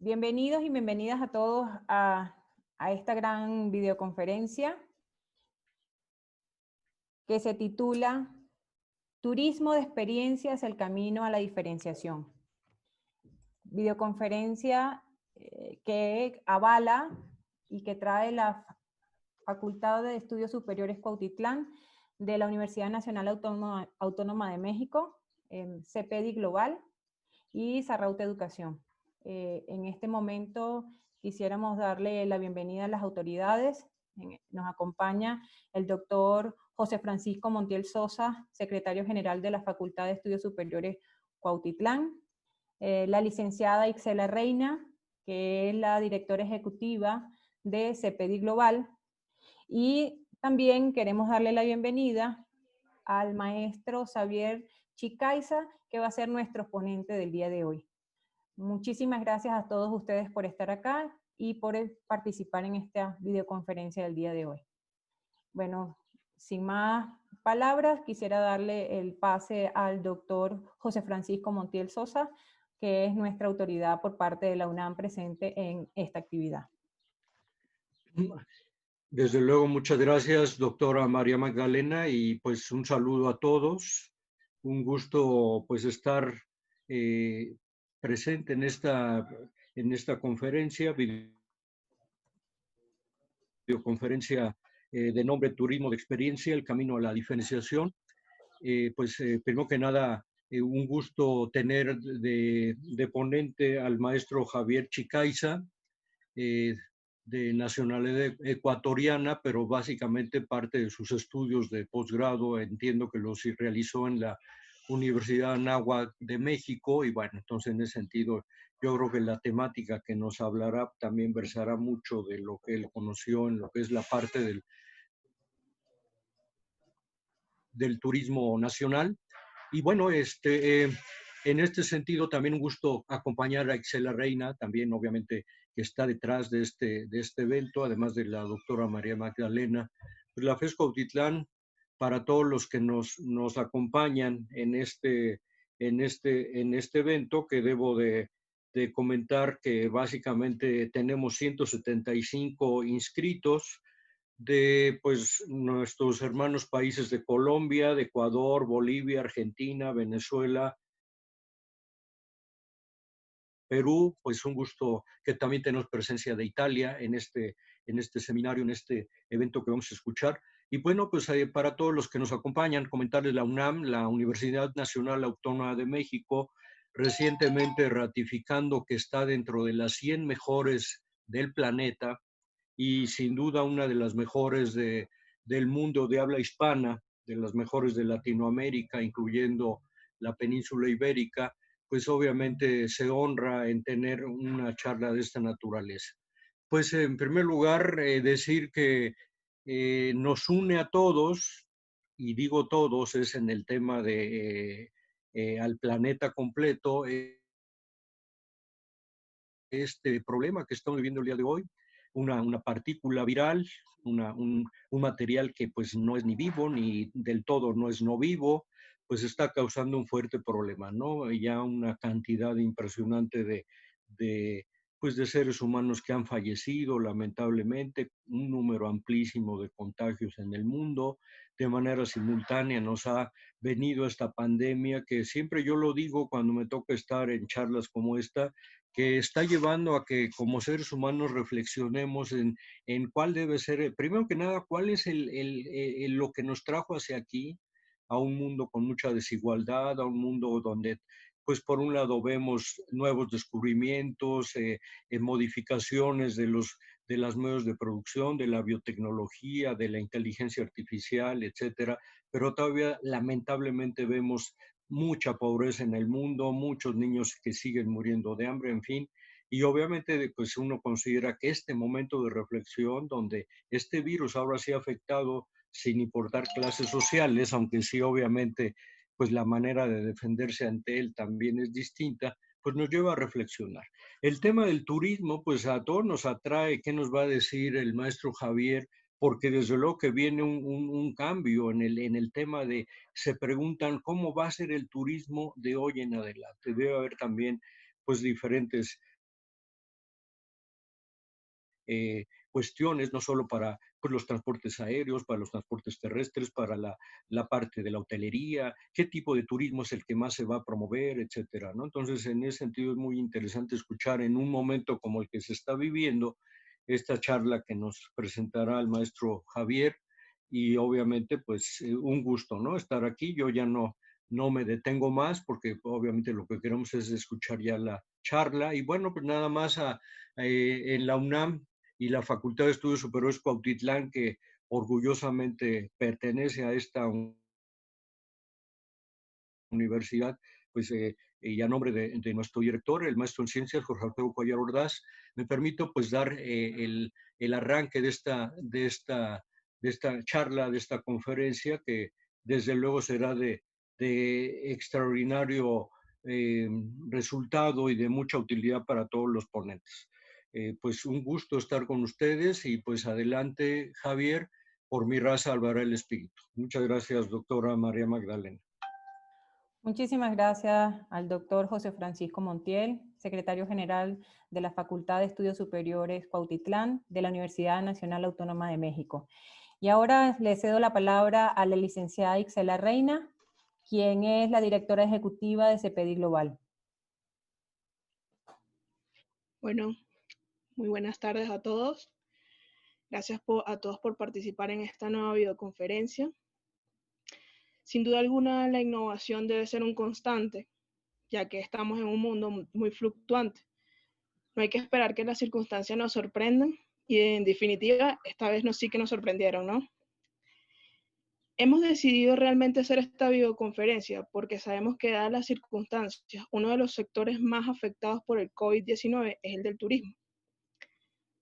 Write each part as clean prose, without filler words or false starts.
Bienvenidos y bienvenidas a todos a esta gran videoconferencia que se titula Turismo de experiencias, el camino a la diferenciación. Videoconferencia que avala y que trae la Facultad de Estudios Superiores Cuautitlán de la Universidad Nacional Autónoma de México, CEPEDI Global y Sarraute Educación. En este momento quisiéramos darle la bienvenida a las autoridades. Nos acompaña el doctor José Francisco Montiel Sosa, secretario general de la Facultad de Estudios Superiores Cuautitlán, la licenciada Ixela Reina, que es la directora ejecutiva de CEPEDI Global, y también queremos darle la bienvenida al maestro Xavier Chicaiza, que va a ser nuestro ponente del día de hoy. Muchísimas gracias a todos ustedes por estar acá y por participar en esta videoconferencia del día de hoy. Bueno, sin más palabras, quisiera darle el pase al doctor José Francisco Montiel Sosa, que es nuestra autoridad por parte de la UNAM presente en esta actividad. Desde luego, muchas gracias, doctora María Magdalena, y pues un saludo a todos. Un gusto pues estar presente en esta conferencia, videoconferencia de nombre Turismo de Experiencia, el camino a la diferenciación. Primero que nada, un gusto tener de ponente al maestro Javier Chicaiza, de nacionalidad ecuatoriana, pero básicamente parte de sus estudios de posgrado, entiendo que los realizó en la Universidad Anáhuac de México, y bueno, entonces en ese sentido yo creo que la temática que nos hablará también versará mucho de lo que él conoció en lo que es la parte del turismo nacional. Y bueno, en este sentido también un gusto acompañar a Ixela Reina, también obviamente que está detrás de este evento, además de la doctora María Magdalena. Pues la FES Cuautitlán, para todos los que nos acompañan en este evento, que debo de comentar que básicamente tenemos 175 inscritos, de pues nuestros hermanos países de Colombia, de Ecuador, Bolivia, Argentina, Venezuela, Perú. Pues un gusto que también tenemos presencia de Italia en este seminario, en este evento que vamos a escuchar. Y bueno, pues para todos los que nos acompañan, comentarles la UNAM, la Universidad Nacional Autónoma de México, recientemente ratificando que está dentro de las 100 mejores del planeta, y sin duda una de las mejores del mundo de habla hispana, de las mejores de Latinoamérica, incluyendo la península ibérica. Pues obviamente se honra en tener una charla de esta naturaleza. Pues en primer lugar, decir que nos une a todos, y digo todos, es en el tema de al planeta completo, este problema que estamos viviendo el día de hoy, una partícula viral, un material que pues no es ni vivo ni del todo no es no vivo, pues está causando un fuerte problema, ¿no? Ya una cantidad impresionante pues de seres humanos que han fallecido, lamentablemente, un número amplísimo de contagios en el mundo. De manera simultánea nos ha venido esta pandemia que siempre yo lo digo cuando me toca estar en charlas como esta, que está llevando a que como seres humanos reflexionemos en cuál debe ser, primero que nada, cuál es lo que nos trajo hacia aquí, a un mundo con mucha desigualdad, a un mundo donde, pues por un lado vemos nuevos descubrimientos, modificaciones de los medios de producción, de la biotecnología, de la inteligencia artificial, etcétera, pero todavía lamentablemente vemos mucha pobreza en el mundo, muchos niños que siguen muriendo de hambre, en fin. Y obviamente pues uno considera que este momento de reflexión, donde este virus ahora sí ha afectado sin importar clases sociales, aunque sí obviamente pues la manera de defenderse ante él también es distinta, pues nos lleva a reflexionar. El tema del turismo, pues a todos nos atrae. ¿Qué nos va a decir el maestro Javier? Porque desde luego que viene un cambio en el tema de, se preguntan cómo va a ser el turismo de hoy en adelante. Debe haber también pues diferentes cuestiones, no solo para pues, los transportes aéreos, para los transportes terrestres, para la parte de la hotelería, qué tipo de turismo es el que más se va a promover, etcétera, ¿no? Entonces, en ese sentido es muy interesante escuchar en un momento como el que se está viviendo esta charla que nos presentará el maestro Javier y obviamente pues un gusto, ¿no? Estar aquí. Yo ya no me detengo más porque obviamente lo que queremos es escuchar ya la charla y bueno, pues nada más en la UNAM y la Facultad de Estudios Superiores Cuautitlán, que orgullosamente pertenece a esta universidad, pues y a nombre de nuestro director, el maestro en ciencias, Jorge Alfredo Cuellar Ordaz, me permito pues dar el arranque de esta charla, de esta conferencia, que desde luego será de extraordinario resultado y de mucha utilidad para todos los ponentes. Pues un gusto estar con ustedes y pues adelante, Javier, por mi raza albará el espíritu. Muchas gracias, doctora María Magdalena. Muchísimas gracias al doctor José Francisco Montiel, secretario general de la Facultad de Estudios Superiores Cuautitlán de la Universidad Nacional Autónoma de México. Y ahora le cedo la palabra a la licenciada Ixela Reina, quien es la directora ejecutiva de CEPEDI Global. Bueno, muy buenas tardes a todos. Gracias a todos por participar en esta nueva videoconferencia. Sin duda alguna, la innovación debe ser un constante, ya que estamos en un mundo muy fluctuante. No hay que esperar que las circunstancias nos sorprendan y en definitiva, esta vez sí que nos sorprendieron, ¿no? Hemos decidido realmente hacer esta videoconferencia porque sabemos que dadas las circunstancias, uno de los sectores más afectados por el COVID-19 es el del turismo.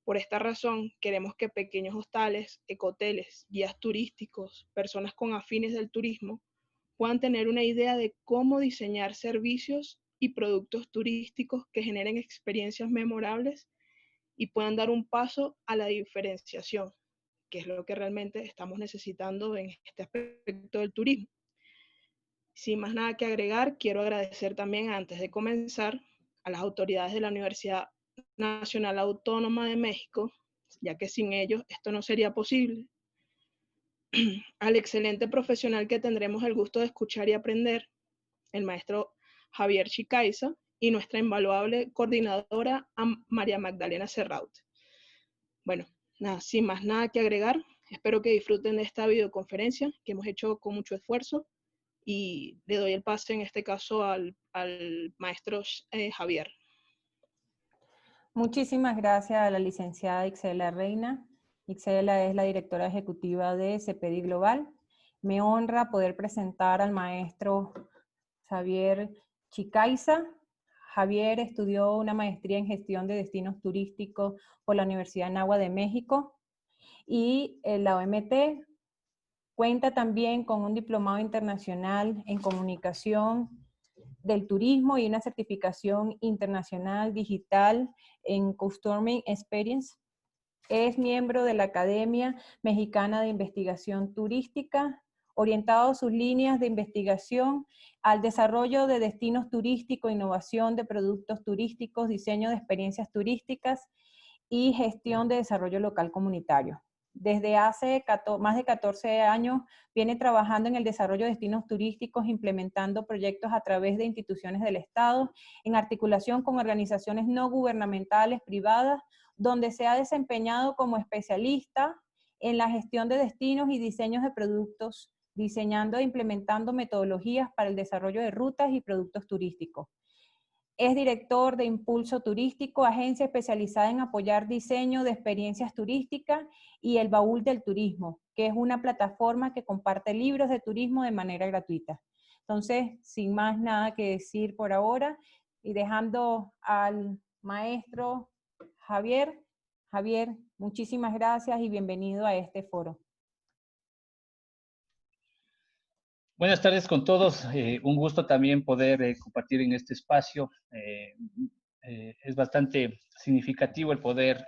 Por esta razón, queremos que pequeños hostales, ecoteles, guías turísticos, personas con afines del turismo, puedan tener una idea de cómo diseñar servicios y productos turísticos que generen experiencias memorables y puedan dar un paso a la diferenciación, que es lo que realmente estamos necesitando en este aspecto del turismo. Sin más nada que agregar, quiero agradecer también, antes de comenzar, a las autoridades de la Universidad Nacional Autónoma de México, ya que sin ellos esto no sería posible, al excelente profesional que tendremos el gusto de escuchar y aprender, el maestro Javier Chicaiza, y nuestra invaluable coordinadora, María Magdalena Serraut. Bueno, nada, sin más nada que agregar, espero que disfruten de esta videoconferencia que hemos hecho con mucho esfuerzo y le doy el pase en este caso al maestro Javier. Muchísimas gracias a la licenciada Ixela Reina. Ixela es la directora ejecutiva de CEPEDI Global. Me honra poder presentar al maestro Javier Chicaiza. Javier estudió una maestría en gestión de destinos turísticos por la Universidad Anáhuac de México y la OMT. Cuenta también con un diplomado internacional en comunicación del turismo y una certificación internacional digital en Customer Experience. Es miembro de la Academia Mexicana de Investigación Turística, orientado sus líneas de investigación al desarrollo de destinos turísticos, innovación de productos turísticos, diseño de experiencias turísticas y gestión de desarrollo local comunitario. Desde hace más de 14 años viene trabajando en el desarrollo de destinos turísticos, implementando proyectos a través de instituciones del Estado, en articulación con organizaciones no gubernamentales privadas, donde se ha desempeñado como especialista en la gestión de destinos y diseños de productos, diseñando e implementando metodologías para el desarrollo de rutas y productos turísticos. Es director de Impulso Turístico, agencia especializada en apoyar diseño de experiencias turísticas, y El Baúl del Turismo, que es una plataforma que comparte libros de turismo de manera gratuita. Entonces, sin más nada que decir por ahora, y dejando al maestro Javier. Javier, muchísimas gracias y bienvenido a este foro. Buenas tardes con todos. Un gusto también poder compartir en este espacio. Es bastante significativo el poder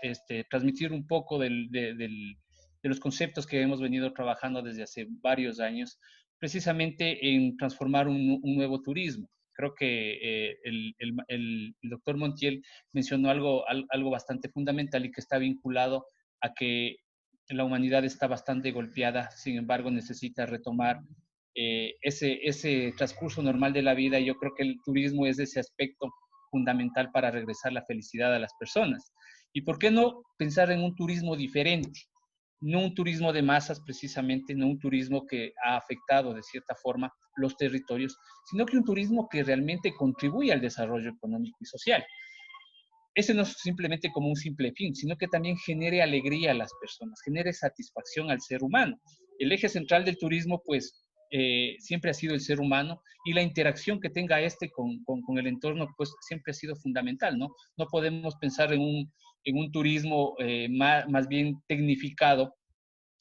transmitir un poco de los conceptos que hemos venido trabajando desde hace varios años, precisamente en transformar un nuevo turismo. Creo que el doctor Montiel mencionó algo bastante fundamental y que está vinculado a que la humanidad está bastante golpeada, sin embargo necesita retomar ese transcurso normal de la vida, y yo creo que el turismo es ese aspecto fundamental para regresar la felicidad a las personas. ¿Y por qué no pensar en un turismo diferente? No un turismo de masas precisamente, no un turismo que ha afectado de cierta forma los territorios, sino que un turismo que realmente contribuye al desarrollo económico y social. Ese no es simplemente como un simple fin, sino que también genere alegría a las personas, genere satisfacción al ser humano. El eje central del turismo, pues, siempre ha sido el ser humano, y la interacción que tenga con el entorno, pues, siempre ha sido fundamental, ¿no? No podemos pensar en un turismo más bien tecnificado,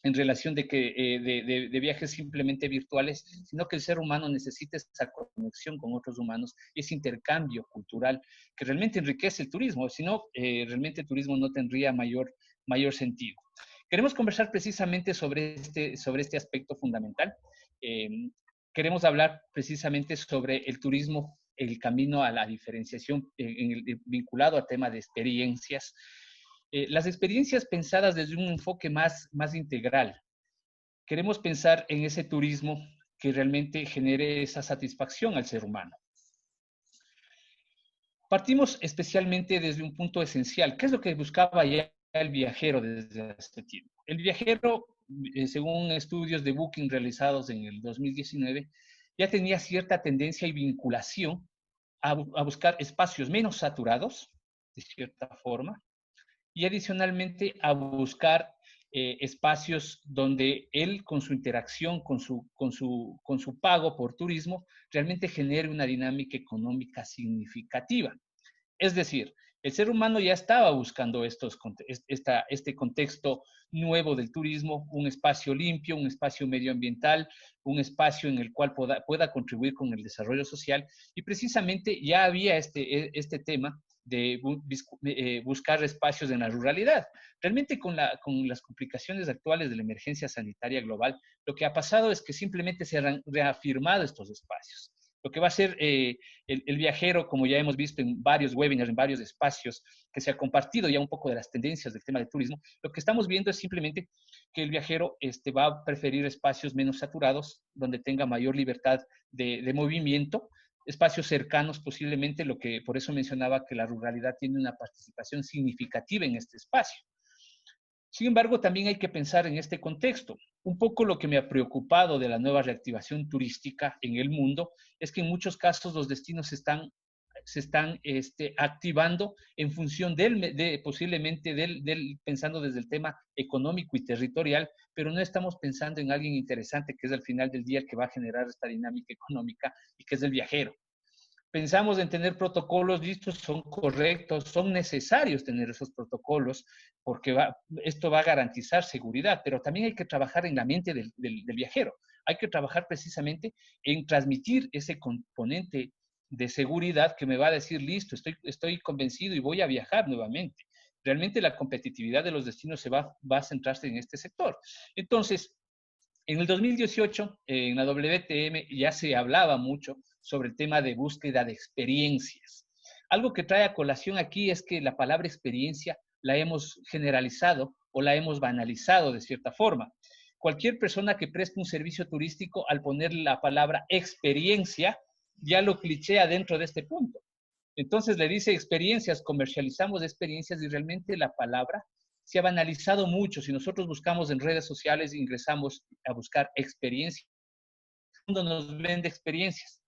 en relación de viajes simplemente virtuales, sino que el ser humano necesita esa conexión con otros humanos y ese intercambio cultural que realmente enriquece el turismo. Si no, realmente el turismo no tendría mayor sentido. Queremos conversar precisamente sobre este aspecto fundamental. Queremos hablar precisamente sobre el turismo, el camino a la diferenciación vinculado al tema de experiencias. Las experiencias pensadas desde un enfoque más integral. Queremos pensar en ese turismo que realmente genere esa satisfacción al ser humano. Partimos especialmente desde un punto esencial. ¿Qué es lo que buscaba ya el viajero desde hace tiempo? El viajero, según estudios de Booking realizados en el 2019, ya tenía cierta tendencia y vinculación a buscar espacios menos saturados, de cierta forma, y adicionalmente a buscar espacios donde él, con su interacción, con su pago por turismo, realmente genere una dinámica económica significativa. Es decir, el ser humano ya estaba buscando este contexto nuevo del turismo, un espacio limpio, un espacio medioambiental, un espacio en el cual pueda contribuir con el desarrollo social, y precisamente ya había este tema de buscar espacios en la ruralidad. Realmente con las complicaciones actuales de la emergencia sanitaria global, lo que ha pasado es que simplemente se han reafirmado estos espacios. Lo que va a ser el viajero, como ya hemos visto en varios webinars, en varios espacios que se ha compartido ya un poco de las tendencias del tema de turismo, lo que estamos viendo es simplemente que el viajero va a preferir espacios menos saturados, donde tenga mayor libertad de movimiento, espacios cercanos posiblemente, lo que por eso mencionaba que la ruralidad tiene una participación significativa en este espacio. Sin embargo, también hay que pensar en este contexto. Un poco lo que me ha preocupado de la nueva reactivación turística en el mundo es que en muchos casos los destinos se están activando en función posiblemente pensando desde el tema económico y territorial, pero no estamos pensando en alguien interesante que es al final del día el que va a generar esta dinámica económica, y que es el viajero. Pensamos en tener protocolos listos, son correctos, son necesarios tener esos protocolos, porque esto va a garantizar seguridad, pero también hay que trabajar en la mente del viajero. Hay que trabajar precisamente en transmitir ese componente de seguridad que me va a decir, listo, estoy convencido y voy a viajar nuevamente. Realmente la competitividad de los destinos va a centrarse en este sector. Entonces, en el 2018, en la WTM, ya se hablaba mucho sobre el tema de búsqueda de experiencias. Algo que trae a colación aquí es que la palabra experiencia la hemos generalizado o la hemos banalizado de cierta forma. Cualquier persona que preste un servicio turístico, al poner la palabra experiencia, ya lo clichea dentro de este punto. Entonces le dice experiencias, comercializamos experiencias, y realmente la palabra se ha banalizado mucho. Si nosotros buscamos en redes sociales, ingresamos a buscar experiencias, el mundo nos vende experiencias,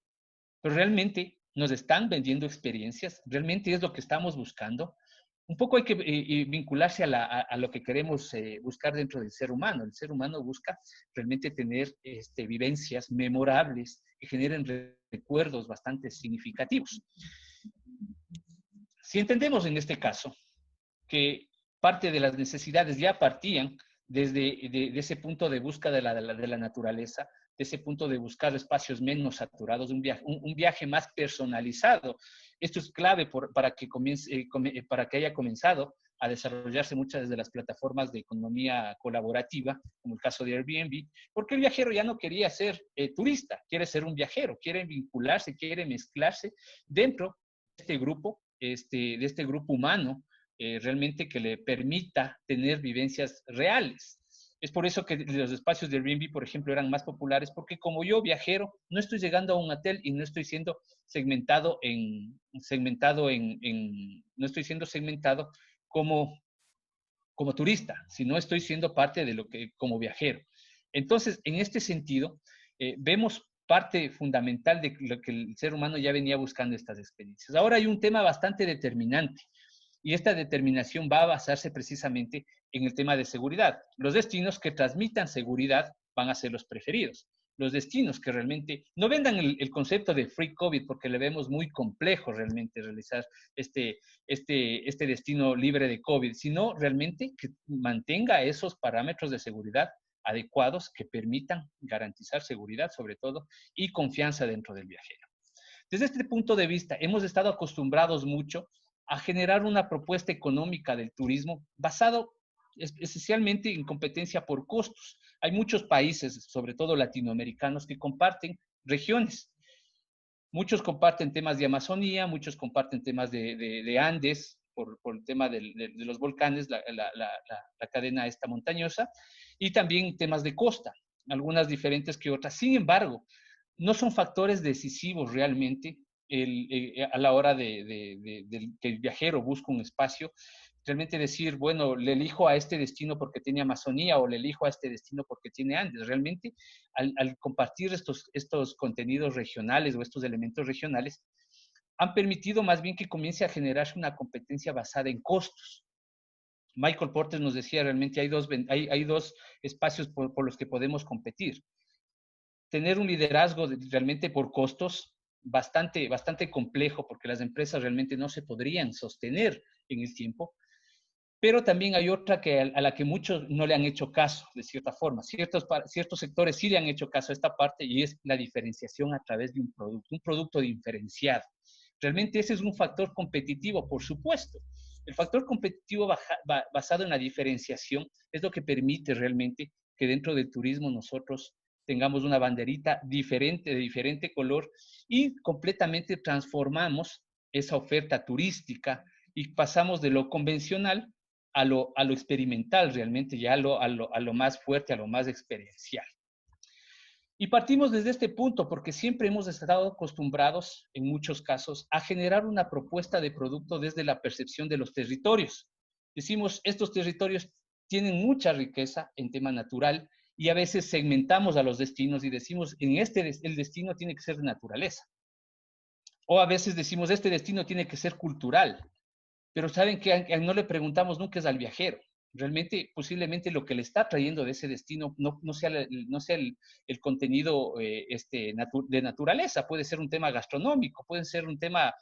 pero realmente nos están vendiendo experiencias, realmente es lo que estamos buscando. Un poco hay que vincularse a lo que queremos buscar dentro del ser humano. El ser humano busca realmente tener vivencias memorables que generen recuerdos bastante significativos. Si entendemos en este caso que parte de las necesidades ya partían de ese punto de búsqueda de la naturaleza, de ese punto de buscar espacios menos saturados, un viaje más personalizado. Esto es clave para que haya comenzado a desarrollarse muchas de las plataformas de economía colaborativa, como el caso de Airbnb, porque el viajero ya no quería ser turista, quiere ser un viajero, quiere vincularse, quiere mezclarse dentro de este grupo humano, realmente que le permita tener vivencias reales. Es por eso que los espacios de Airbnb, por ejemplo, eran más populares, porque como yo, viajero, no estoy llegando a un hotel y no estoy siendo no estoy siendo segmentado como turista, sino estoy siendo parte de lo que, como viajero. Entonces, en este sentido, vemos parte fundamental de lo que el ser humano ya venía buscando estas experiencias. Ahora hay un tema bastante determinante, y esta determinación va a basarse precisamente en el tema de seguridad. Los destinos que transmitan seguridad van a ser los preferidos. Los destinos que realmente no vendan el concepto de free COVID, porque le vemos muy complejo realmente realizar este destino libre de COVID, sino realmente que mantenga esos parámetros de seguridad adecuados que permitan garantizar seguridad sobre todo y confianza dentro del viajero. Desde este punto de vista, hemos estado acostumbrados mucho a generar una propuesta económica del turismo basado esencialmente en competencia por costos. Hay muchos países, sobre todo latinoamericanos, que comparten regiones. Muchos comparten temas de Amazonía, muchos comparten temas de Andes, por el tema de los volcanes, la cadena esta montañosa, y también temas de costa, algunas diferentes que otras. Sin embargo, no son factores decisivos realmente a la hora de que el viajero busca un espacio, realmente decir, bueno, le elijo a este destino porque tiene Amazonía o le elijo a este destino porque tiene Andes. Realmente, al compartir estos contenidos regionales o estos elementos regionales, han permitido más bien que comience a generarse una competencia basada en costos. Michael Porter nos decía, realmente hay dos espacios por los que podemos competir. Tener un liderazgo realmente por costos bastante complejo, porque las empresas realmente no se podrían sostener en el tiempo, pero también hay otra a la que muchos no le han hecho caso, de cierta forma. Ciertos sectores sí le han hecho caso a esta parte, y es la diferenciación a través de un producto diferenciado. Realmente ese es un factor competitivo, por supuesto. El factor competitivo basado en la diferenciación es lo que permite realmente que dentro del turismo nosotros tengamos una banderita diferente, de diferente color, y completamente transformamos esa oferta turística y pasamos de lo convencional a lo experimental, realmente ya a lo más fuerte, a lo más experiencial. Y partimos desde este punto porque siempre hemos estado acostumbrados, en muchos casos, a generar una propuesta de producto desde la percepción de los territorios. Decimos, estos territorios tienen mucha riqueza en tema natural, y a veces segmentamos a los destinos y decimos, el destino tiene que ser de naturaleza. O a veces decimos, este destino tiene que ser cultural. Pero saben que no le preguntamos nunca es al viajero. Realmente, posiblemente lo que le está trayendo de ese destino no sea el contenido de naturaleza. Puede ser un tema gastronómico, puede ser un tema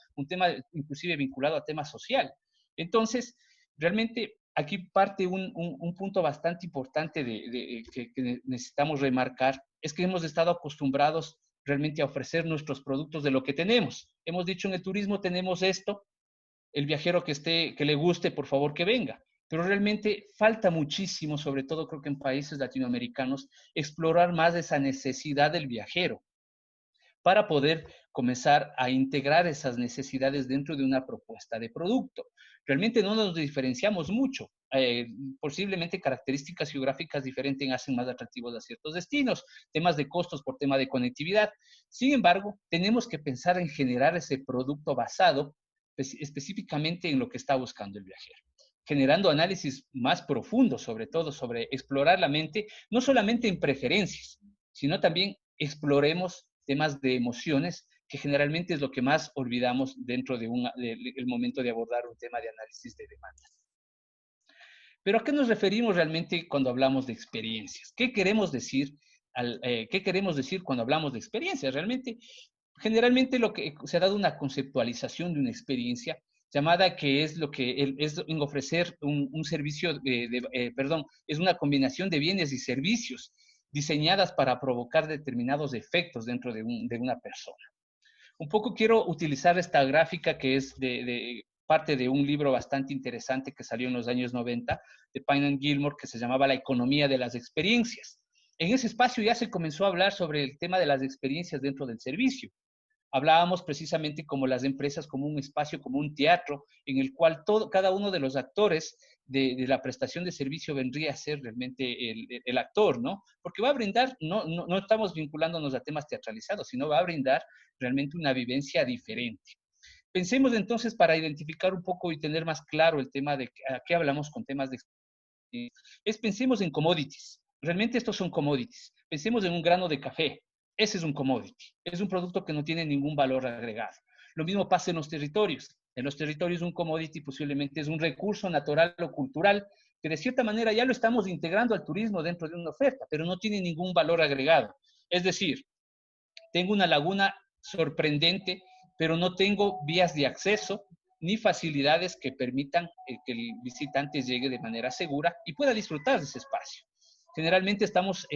inclusive vinculado a tema social. Entonces, realmente aquí parte un punto bastante importante que necesitamos remarcar, es que hemos estado acostumbrados realmente a ofrecer nuestros productos de lo que tenemos. Hemos dicho, en el turismo tenemos esto, el viajero que le guste, por favor, que venga. Pero realmente falta muchísimo, sobre todo creo que en países latinoamericanos, explorar más esa necesidad del viajero para poder comenzar a integrar esas necesidades dentro de una propuesta de producto. Realmente no nos diferenciamos mucho. Posiblemente características geográficas diferentes hacen más atractivos a ciertos destinos, temas de costos por tema de conectividad. Sin embargo, tenemos que pensar en generar ese producto basado específicamente en lo que está buscando el viajero, generando análisis más profundos, sobre todo sobre explorar la mente, no solamente en preferencias, sino también exploremos temas de emociones, que generalmente es lo que más olvidamos dentro del momento de abordar un tema de análisis de demandas. Pero ¿a qué nos referimos realmente cuando hablamos de experiencias? ¿Qué queremos decir cuando hablamos de experiencias? Realmente, generalmente lo que se ha dado una conceptualización de una experiencia llamada que es lo que es en ofrecer un servicio, es una combinación de bienes y servicios diseñadas para provocar determinados efectos dentro de una persona. Un poco quiero utilizar esta gráfica que es parte de un libro bastante interesante que salió en los años 90 de Pine and Gilmore, que se llamaba La economía de las experiencias. En ese espacio ya se comenzó a hablar sobre el tema de las experiencias dentro del servicio. Hablábamos precisamente como las empresas, como un espacio, como un teatro, en el cual cada uno de los actores de la prestación de servicio vendría a ser realmente el actor, ¿no? Porque va a brindar, no estamos vinculándonos a temas teatralizados, sino va a brindar realmente una vivencia diferente. Pensemos entonces, para identificar un poco y tener más claro el tema de a qué hablamos con temas de... pensemos en commodities. Realmente estos son commodities. Pensemos en un grano de café. Ese es un commodity. Es un producto que no tiene ningún valor agregado. Lo mismo pasa en los territorios. En los territorios un commodity posiblemente es un recurso natural o cultural que de cierta manera ya lo estamos integrando al turismo dentro de una oferta, pero no tiene ningún valor agregado. Es decir, tengo una laguna sorprendente, pero no tengo vías de acceso ni facilidades que permitan que el visitante llegue de manera segura y pueda disfrutar de ese espacio. Generalmente estamos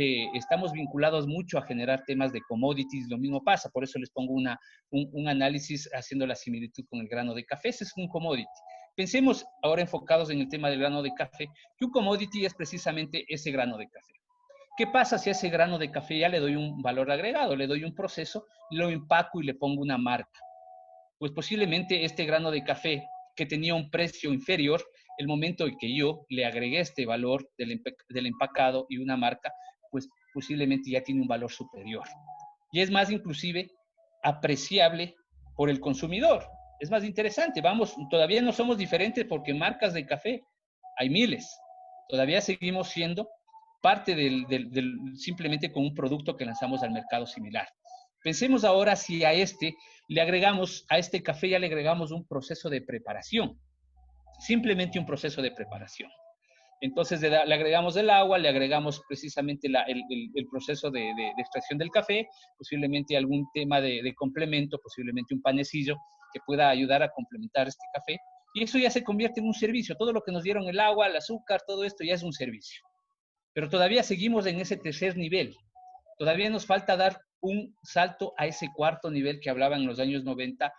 vinculados mucho a generar temas de commodities, lo mismo pasa, por eso les pongo un análisis haciendo la similitud con el grano de café. Ese es un commodity. Pensemos ahora enfocados en el tema del grano de café, que un commodity es precisamente ese grano de café. ¿Qué pasa si a ese grano de café ya le doy un valor agregado, le doy un proceso, lo empaco y le pongo una marca? Pues posiblemente este grano de café que tenía un precio inferior, el momento en que yo le agregué este valor del empacado y una marca, pues posiblemente ya tiene un valor superior. Y es más inclusive apreciable por el consumidor. Es más interesante. Vamos, todavía no somos diferentes porque marcas de café hay miles. Todavía seguimos siendo parte simplemente con un producto que lanzamos al mercado similar. Pensemos ahora si a este café ya le agregamos un proceso de preparación, simplemente un proceso de preparación. Entonces le agregamos el agua, le agregamos precisamente el proceso de extracción del café, posiblemente algún tema de complemento, posiblemente un panecillo que pueda ayudar a complementar este café. Y eso ya se convierte en un servicio. Todo lo que nos dieron, el agua, el azúcar, todo esto ya es un servicio. Pero todavía seguimos en ese tercer nivel. Todavía nos falta dar un salto a ese cuarto nivel que hablaban en los años 90,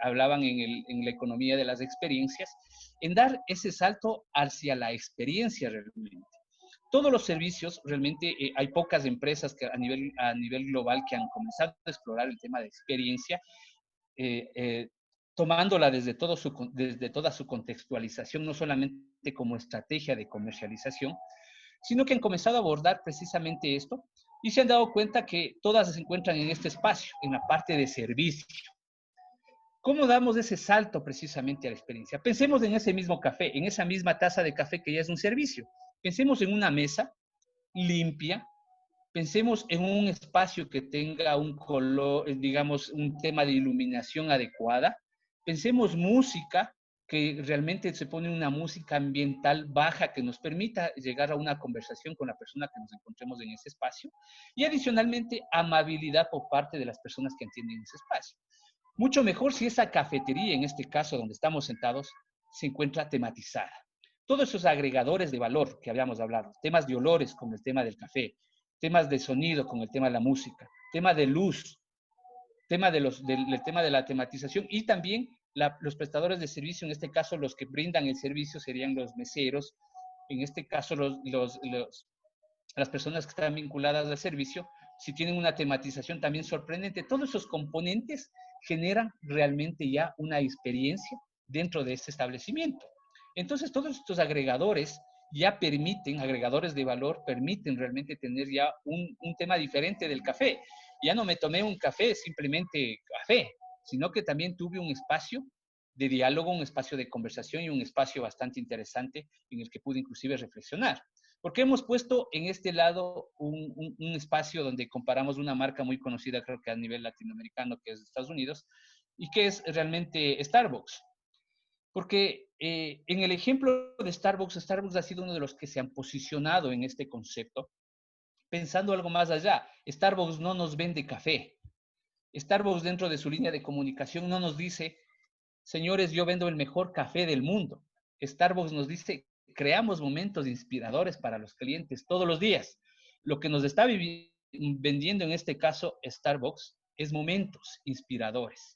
hablaban en la economía de las experiencias, en dar ese salto hacia la experiencia realmente. Todos los servicios, realmente hay pocas empresas que a nivel global que han comenzado a explorar el tema de experiencia, tomándola desde toda su contextualización, no solamente como estrategia de comercialización, sino que han comenzado a abordar precisamente esto y se han dado cuenta que todas se encuentran en este espacio, en la parte de servicio. ¿Cómo damos ese salto precisamente a la experiencia? Pensemos en ese mismo café, en esa misma taza de café que ya es un servicio. Pensemos en una mesa limpia, pensemos en un espacio que tenga un color, digamos, un tema de iluminación adecuada, pensemos música, que realmente se pone una música ambiental baja que nos permita llegar a una conversación con la persona que nos encontremos en ese espacio y adicionalmente amabilidad por parte de las personas que atienden ese espacio. Mucho mejor si esa cafetería, en este caso donde estamos sentados, se encuentra tematizada. Todos esos agregadores de valor que habíamos hablado, temas de olores como el tema del café, temas de sonido con el tema de la música, tema de luz, tema del tema de la tematización y también los prestadores de servicio, en este caso los que brindan el servicio serían los meseros, en este caso las personas que están vinculadas al servicio, si tienen una tematización también sorprendente, todos esos componentes generan realmente ya una experiencia dentro de este establecimiento. Entonces todos estos agregadores ya permiten, agregadores de valor, permiten realmente tener ya un tema diferente del café. Ya no me tomé un café, simplemente café, sino que también tuve un espacio de diálogo, un espacio de conversación y un espacio bastante interesante en el que pude inclusive reflexionar. Porque hemos puesto en este lado un espacio donde comparamos una marca muy conocida, creo que a nivel latinoamericano, que es Estados Unidos, y que es realmente Starbucks. Porque en el ejemplo de Starbucks ha sido uno de los que se han posicionado en este concepto, pensando algo más allá. Starbucks no nos vende café. Starbucks dentro de su línea de comunicación no nos dice, señores, yo vendo el mejor café del mundo. Starbucks nos dice, creamos momentos inspiradores para los clientes todos los días. Lo que nos está vendiendo en este caso Starbucks es momentos inspiradores.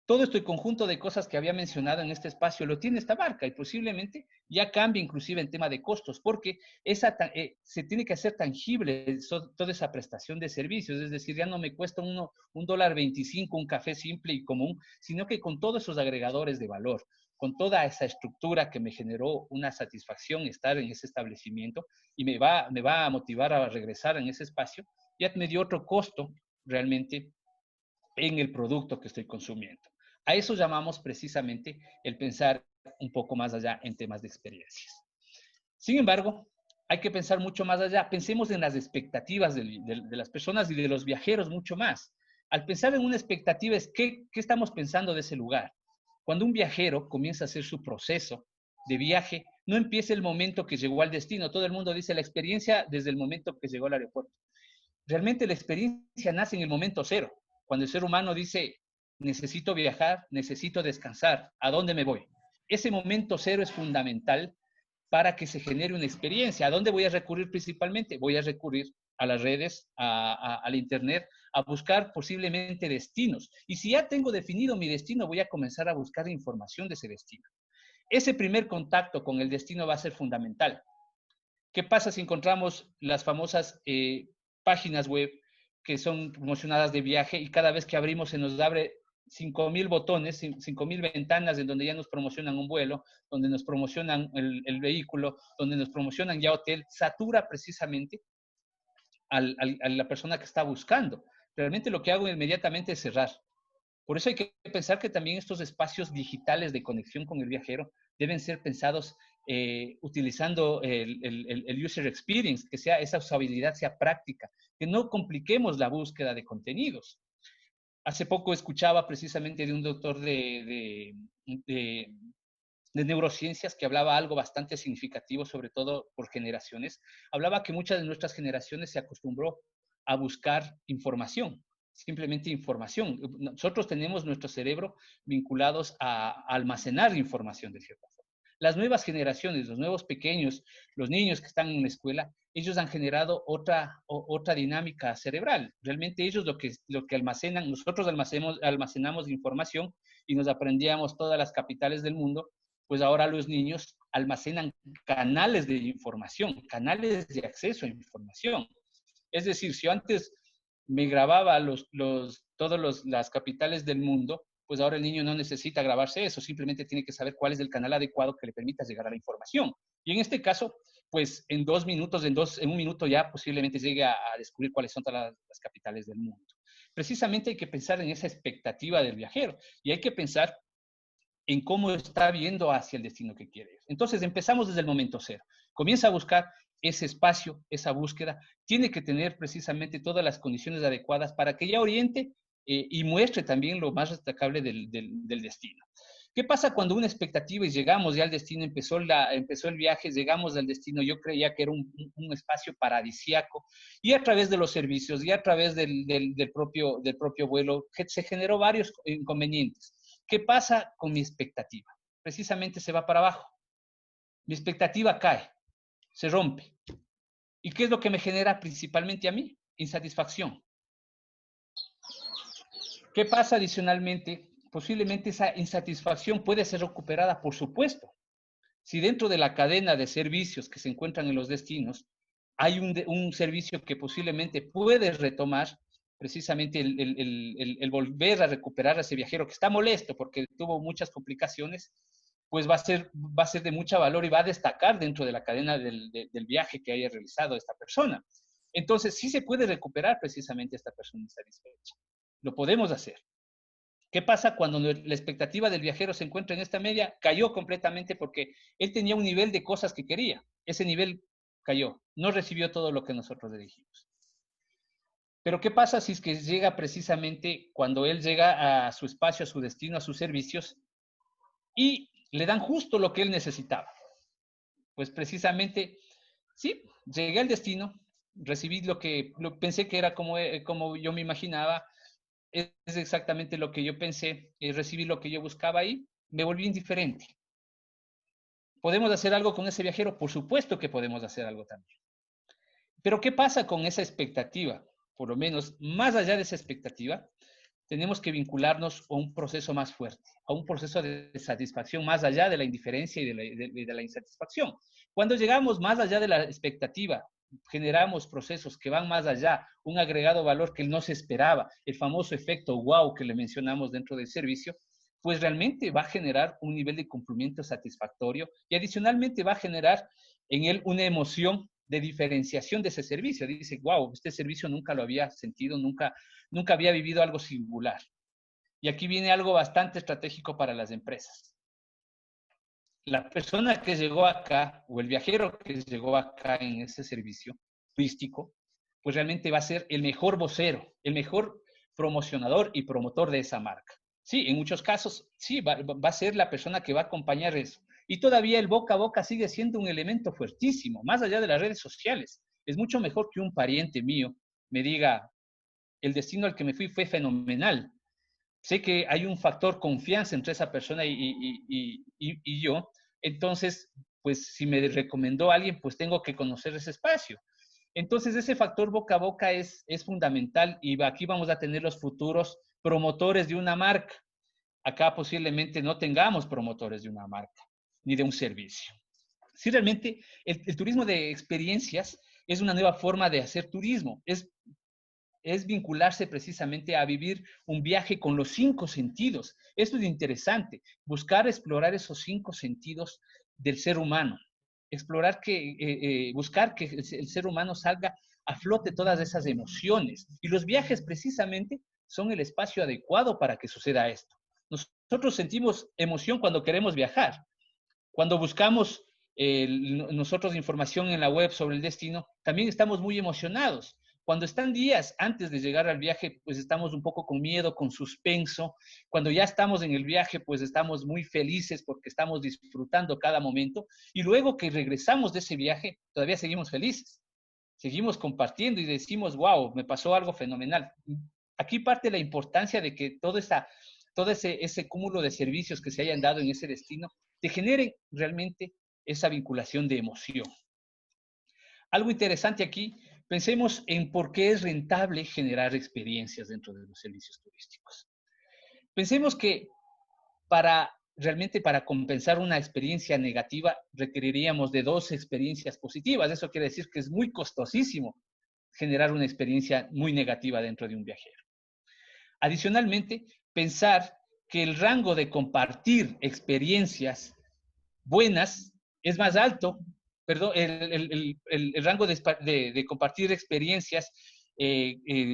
todo este conjunto de cosas que había mencionado en este espacio lo tiene esta marca y posiblemente ya cambie inclusive en tema de costos, porque se tiene que hacer tangible toda esa prestación de servicios, es decir, ya no me cuesta $1.25 un café simple y común, sino que con todos esos agregadores de valor, con toda esa estructura que me generó una satisfacción estar en ese establecimiento y me va a motivar a regresar en ese espacio, ya me dio otro costo realmente en el producto que estoy consumiendo. A eso llamamos precisamente el pensar un poco más allá en temas de experiencias. Sin embargo, hay que pensar mucho más allá. Pensemos en las expectativas de las personas y de los viajeros mucho más. Al pensar en una expectativa es ¿qué estamos pensando de ese lugar? Cuando un viajero comienza a hacer su proceso de viaje, no empieza el momento que llegó al destino. Todo el mundo dice la experiencia desde el momento que llegó al aeropuerto. Realmente la experiencia nace en el momento cero. Cuando el ser humano dice, necesito viajar, necesito descansar, ¿a dónde me voy? Ese momento cero es fundamental para que se genere una experiencia. ¿A dónde voy a recurrir principalmente? Voy a recurrir a las redes, al internet, a buscar posiblemente destinos. Y si ya tengo definido mi destino, voy a comenzar a buscar información de ese destino. Ese primer contacto con el destino va a ser fundamental. ¿Qué pasa si encontramos las famosas páginas web que son promocionadas de viaje y cada vez que abrimos se nos abre 5.000 botones, 5.000 ventanas en donde ya nos promocionan un vuelo, donde nos promocionan el vehículo, donde nos promocionan ya hotel? Satura precisamente a la persona que está buscando. Realmente lo que hago inmediatamente es cerrar. Por eso hay que pensar que también estos espacios digitales de conexión con el viajero deben ser pensados utilizando el user experience, que esa usabilidad sea práctica, que no compliquemos la búsqueda de contenidos. Hace poco escuchaba precisamente de un doctor de neurociencias que hablaba algo bastante significativo, sobre todo por generaciones. Hablaba que muchas de nuestras generaciones se acostumbró a buscar información, simplemente información. Nosotros tenemos nuestro cerebro vinculados a almacenar información de cierta forma. Las nuevas generaciones, los nuevos pequeños, los niños que están en la escuela, ellos han generado otra dinámica cerebral. Realmente ellos lo que almacenan, nosotros almacenamos información y nos aprendíamos todas las capitales del mundo, pues ahora los niños almacenan canales de información, canales de acceso a información. Es decir, si yo antes me grababa todas las capitales del mundo, pues ahora el niño no necesita grabarse eso, simplemente tiene que saber cuál es el canal adecuado que le permita llegar a la información. Y en este caso, pues en 2 minutos, en un minuto ya posiblemente llegue a descubrir cuáles son todas las capitales del mundo. Precisamente hay que pensar en esa expectativa del viajero y hay que pensar en cómo está viendo hacia el destino que quiere. Entonces empezamos desde el momento cero. Comienza a buscar ese espacio, esa búsqueda, tiene que tener precisamente todas las condiciones adecuadas para que ya oriente y muestre también lo más destacable del destino. ¿Qué pasa cuando una expectativa y llegamos ya al destino, empezó el viaje, llegamos al destino, yo creía que era un espacio paradisíaco y a través de los servicios y a través del propio vuelo se generó varios inconvenientes. ¿Qué pasa con mi expectativa? Precisamente se va para abajo. Mi expectativa cae, se rompe. ¿Y qué es lo que me genera principalmente a mí? Insatisfacción. ¿Qué pasa adicionalmente? Posiblemente esa insatisfacción puede ser recuperada, por supuesto. Si dentro de la cadena de servicios que se encuentran en los destinos hay un servicio que posiblemente puede retomar, precisamente el volver a recuperar a ese viajero que está molesto porque tuvo muchas complicaciones, pues va a ser de mucho valor y va a destacar dentro de la cadena del viaje que haya realizado esta persona. Entonces, sí se puede recuperar precisamente a esta persona insatisfecha. Lo podemos hacer. ¿Qué pasa cuando la expectativa del viajero se encuentra en esta media? Cayó completamente porque él tenía un nivel de cosas que quería. Ese nivel cayó. No recibió todo lo que nosotros le dijimos. Pero ¿qué pasa si es que llega precisamente cuando él llega a su espacio, a su destino, a sus servicios y le dan justo lo que él necesitaba? Pues precisamente, sí, llegué al destino, recibí lo que pensé que era como yo me imaginaba, es exactamente lo que yo pensé, recibí lo que yo buscaba ahí, me volví indiferente. ¿Podemos hacer algo con ese viajero? Por supuesto que podemos hacer algo también. Pero ¿qué pasa con esa expectativa? Por lo menos, más allá de esa expectativa, tenemos que vincularnos a un proceso más fuerte, a un proceso de satisfacción más allá de la indiferencia y de la insatisfacción. Cuando llegamos más allá de la expectativa, generamos procesos que van más allá, un agregado valor que no se esperaba, el famoso efecto wow que le mencionamos dentro del servicio, pues realmente va a generar un nivel de cumplimiento satisfactorio y adicionalmente va a generar en él una emoción de diferenciación de ese servicio. Dice, wow, este servicio nunca lo había sentido, nunca había vivido algo singular. Y aquí viene algo bastante estratégico para las empresas. La persona que llegó acá, o el viajero que llegó acá en ese servicio turístico, pues realmente va a ser el mejor vocero, el mejor promocionador y promotor de esa marca. Sí, en muchos casos, sí, va a ser la persona que va a acompañar eso. Y todavía el boca a boca sigue siendo un elemento fuertísimo, más allá de las redes sociales. Es mucho mejor que un pariente mío me diga, el destino al que me fui fue fenomenal. Sé que hay un factor confianza entre esa persona y yo. Entonces, pues si me recomendó a alguien, pues tengo que conocer ese espacio. Entonces, ese factor boca a boca es fundamental y aquí vamos a tener los futuros promotores de una marca. Acá posiblemente no tengamos promotores de una marca ni de un servicio. Sí, realmente el turismo de experiencias es una nueva forma de hacer turismo. Es vincularse precisamente a vivir un viaje con los 5 sentidos. Esto es interesante, buscar explorar esos 5 sentidos del ser humano, buscar que el ser humano salga a flote todas esas emociones. Y los viajes precisamente son el espacio adecuado para que suceda esto. Nosotros sentimos emoción cuando queremos viajar. Cuando buscamos nosotros información en la web sobre el destino, también estamos muy emocionados. Cuando están días antes de llegar al viaje, pues estamos un poco con miedo, con suspenso. Cuando ya estamos en el viaje, pues estamos muy felices porque estamos disfrutando cada momento. Y luego que regresamos de ese viaje, todavía seguimos felices. Seguimos compartiendo y decimos, wow, me pasó algo fenomenal. Aquí parte la importancia de que todo ese cúmulo de servicios que se hayan dado en ese destino te generen realmente esa vinculación de emoción. Algo interesante aquí, pensemos en por qué es rentable generar experiencias dentro de los servicios turísticos. Pensemos que realmente para compensar una experiencia negativa requeriríamos de 2 experiencias positivas. Eso quiere decir que es muy costosísimo generar una experiencia muy negativa dentro de un viajero. Adicionalmente, pensar que el rango de compartir experiencias buenas es más alto, perdón, el rango de compartir experiencias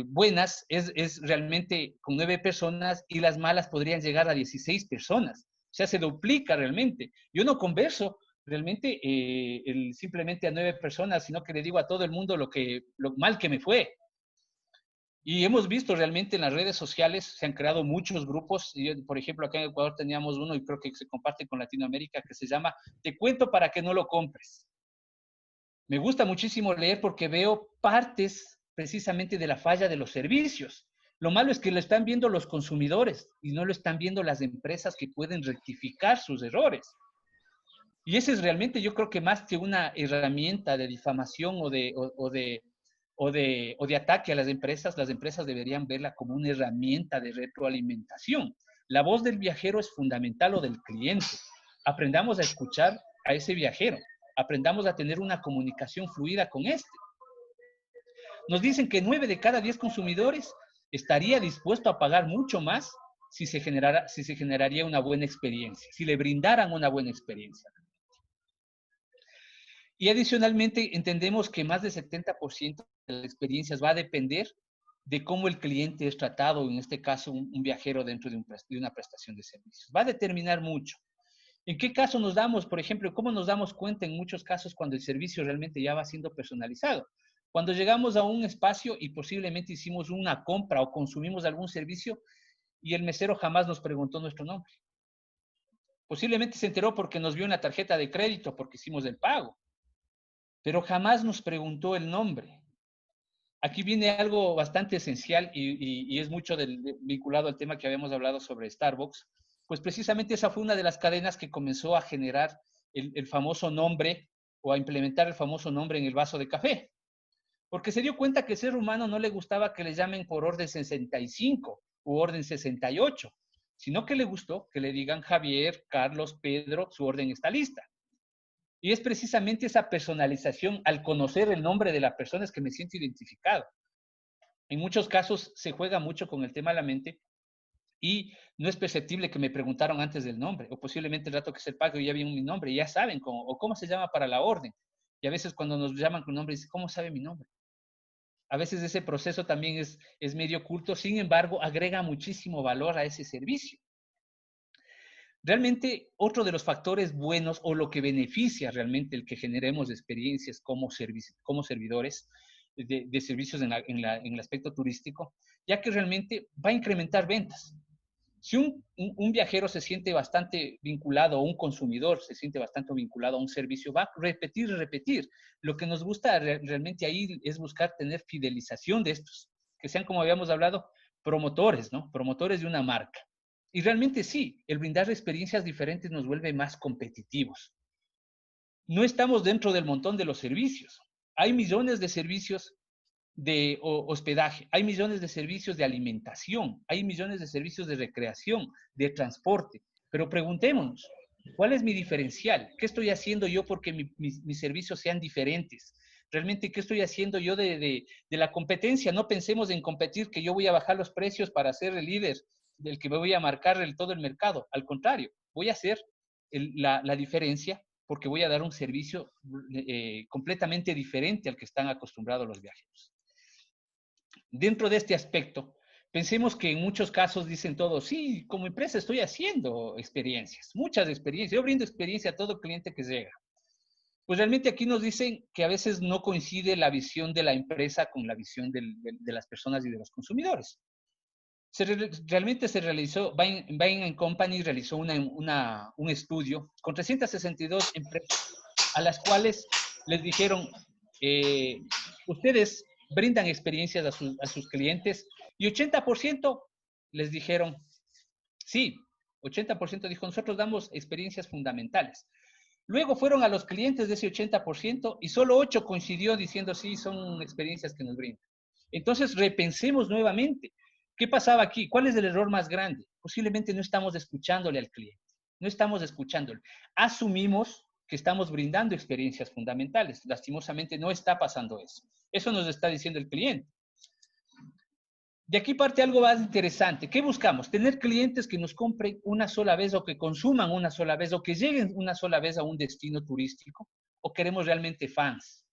buenas es realmente con 9 personas y las malas podrían llegar a 16 personas. O sea, se duplica realmente. Yo no converso realmente simplemente a 9 personas, sino que le digo a todo el mundo lo mal que me fue. Y hemos visto realmente en las redes sociales, se han creado muchos grupos. Por ejemplo, acá en Ecuador teníamos uno, y creo que se comparte con Latinoamérica, que se llama Te cuento para que no lo compres. Me gusta muchísimo leer porque veo partes precisamente de la falla de los servicios. Lo malo es que lo están viendo los consumidores y no lo están viendo las empresas que pueden rectificar sus errores. Y ese es realmente, yo creo que más que una herramienta de difamación o de ataque a las empresas deberían verla como una herramienta de retroalimentación. La voz del viajero es fundamental, o del cliente. Aprendamos a escuchar a ese viajero, aprendamos a tener una comunicación fluida con este. Nos dicen que 9 de cada 10 consumidores estaría dispuesto a pagar mucho más si se generaría una buena experiencia, si le brindaran una buena experiencia. Y adicionalmente entendemos que más del 70% de las experiencias va a depender de cómo el cliente es tratado, en este caso un viajero dentro de una prestación de servicios. Va a determinar mucho. ¿En qué caso nos damos, por ejemplo, cómo nos damos cuenta en muchos casos cuando el servicio realmente ya va siendo personalizado? Cuando llegamos a un espacio y posiblemente hicimos una compra o consumimos algún servicio y el mesero jamás nos preguntó nuestro nombre. Posiblemente se enteró porque nos vio en la tarjeta de crédito, porque hicimos el pago, pero jamás nos preguntó el nombre. Aquí viene algo bastante esencial y es mucho vinculado al tema que habíamos hablado sobre Starbucks, pues precisamente esa fue una de las cadenas que comenzó a generar el famoso nombre, o a implementar el famoso nombre en el vaso de café, porque se dio cuenta que al ser humano no le gustaba que le llamen por orden 65, u orden 68, sino que le gustó que le digan Javier, Carlos, Pedro, su orden está lista. Y es precisamente esa personalización, al conocer el nombre de la persona, es que me siento identificado. En muchos casos se juega mucho con el tema de la mente y no es perceptible que me preguntaron antes del nombre, o posiblemente el rato que se pague ya vieron mi nombre y ya saben cómo se llama para la orden. Y a veces cuando nos llaman con nombre, dicen, ¿cómo sabe mi nombre? A veces ese proceso también es medio oculto, sin embargo, agrega muchísimo valor a ese servicio. Realmente, otro de los factores buenos o lo que beneficia realmente el que generemos experiencias como servidores de servicios en el aspecto turístico, ya que realmente va a incrementar ventas. Si un viajero se siente bastante vinculado, o un consumidor se siente bastante vinculado a un servicio, va a repetir y repetir. Lo que nos gusta realmente ahí es buscar tener fidelización de estos, que sean, como habíamos hablado, promotores, ¿no? Promotores de una marca. Y realmente sí, el brindar experiencias diferentes nos vuelve más competitivos. No estamos dentro del montón de los servicios. Hay millones de servicios de hospedaje, hay millones de servicios de alimentación, hay millones de servicios de recreación, de transporte, pero preguntémonos, ¿cuál es mi diferencial? ¿Qué estoy haciendo yo porque mis servicios sean diferentes? Realmente, ¿qué estoy haciendo yo de la competencia? No pensemos en competir que yo voy a bajar los precios para ser el líder del que me voy a marcar todo el mercado. Al contrario, voy a hacer la diferencia porque voy a dar un servicio completamente diferente al que están acostumbrados los viajeros. Dentro de este aspecto, pensemos que en muchos casos dicen todos, sí, como empresa estoy haciendo experiencias, muchas experiencias, yo brindo experiencia a todo cliente que llega. Pues realmente aquí nos dicen que a veces no coincide la visión de la empresa con la visión de las personas y de los consumidores. Realmente se realizó, Bain & Company realizó un estudio con 362 empresas a las cuales les dijeron, ustedes brindan experiencias a sus clientes y 80% les dijeron, sí, 80% dijo, nosotros damos experiencias fundamentales. Luego fueron a los clientes de ese 80% y solo 8 coincidió diciendo, sí, son experiencias que nos brindan. Entonces, repensemos nuevamente. ¿Qué pasaba aquí? ¿Cuál es el error más grande? Posiblemente no estamos escuchándole al cliente. No estamos escuchándole. Asumimos que estamos brindando experiencias fundamentales. Lastimosamente no está pasando eso. Eso nos está diciendo el cliente. De aquí parte algo más interesante. ¿Qué buscamos? Tener clientes que nos compren una sola vez o que consuman una sola vez o que lleguen una sola vez a un destino turístico, o queremos realmente fans.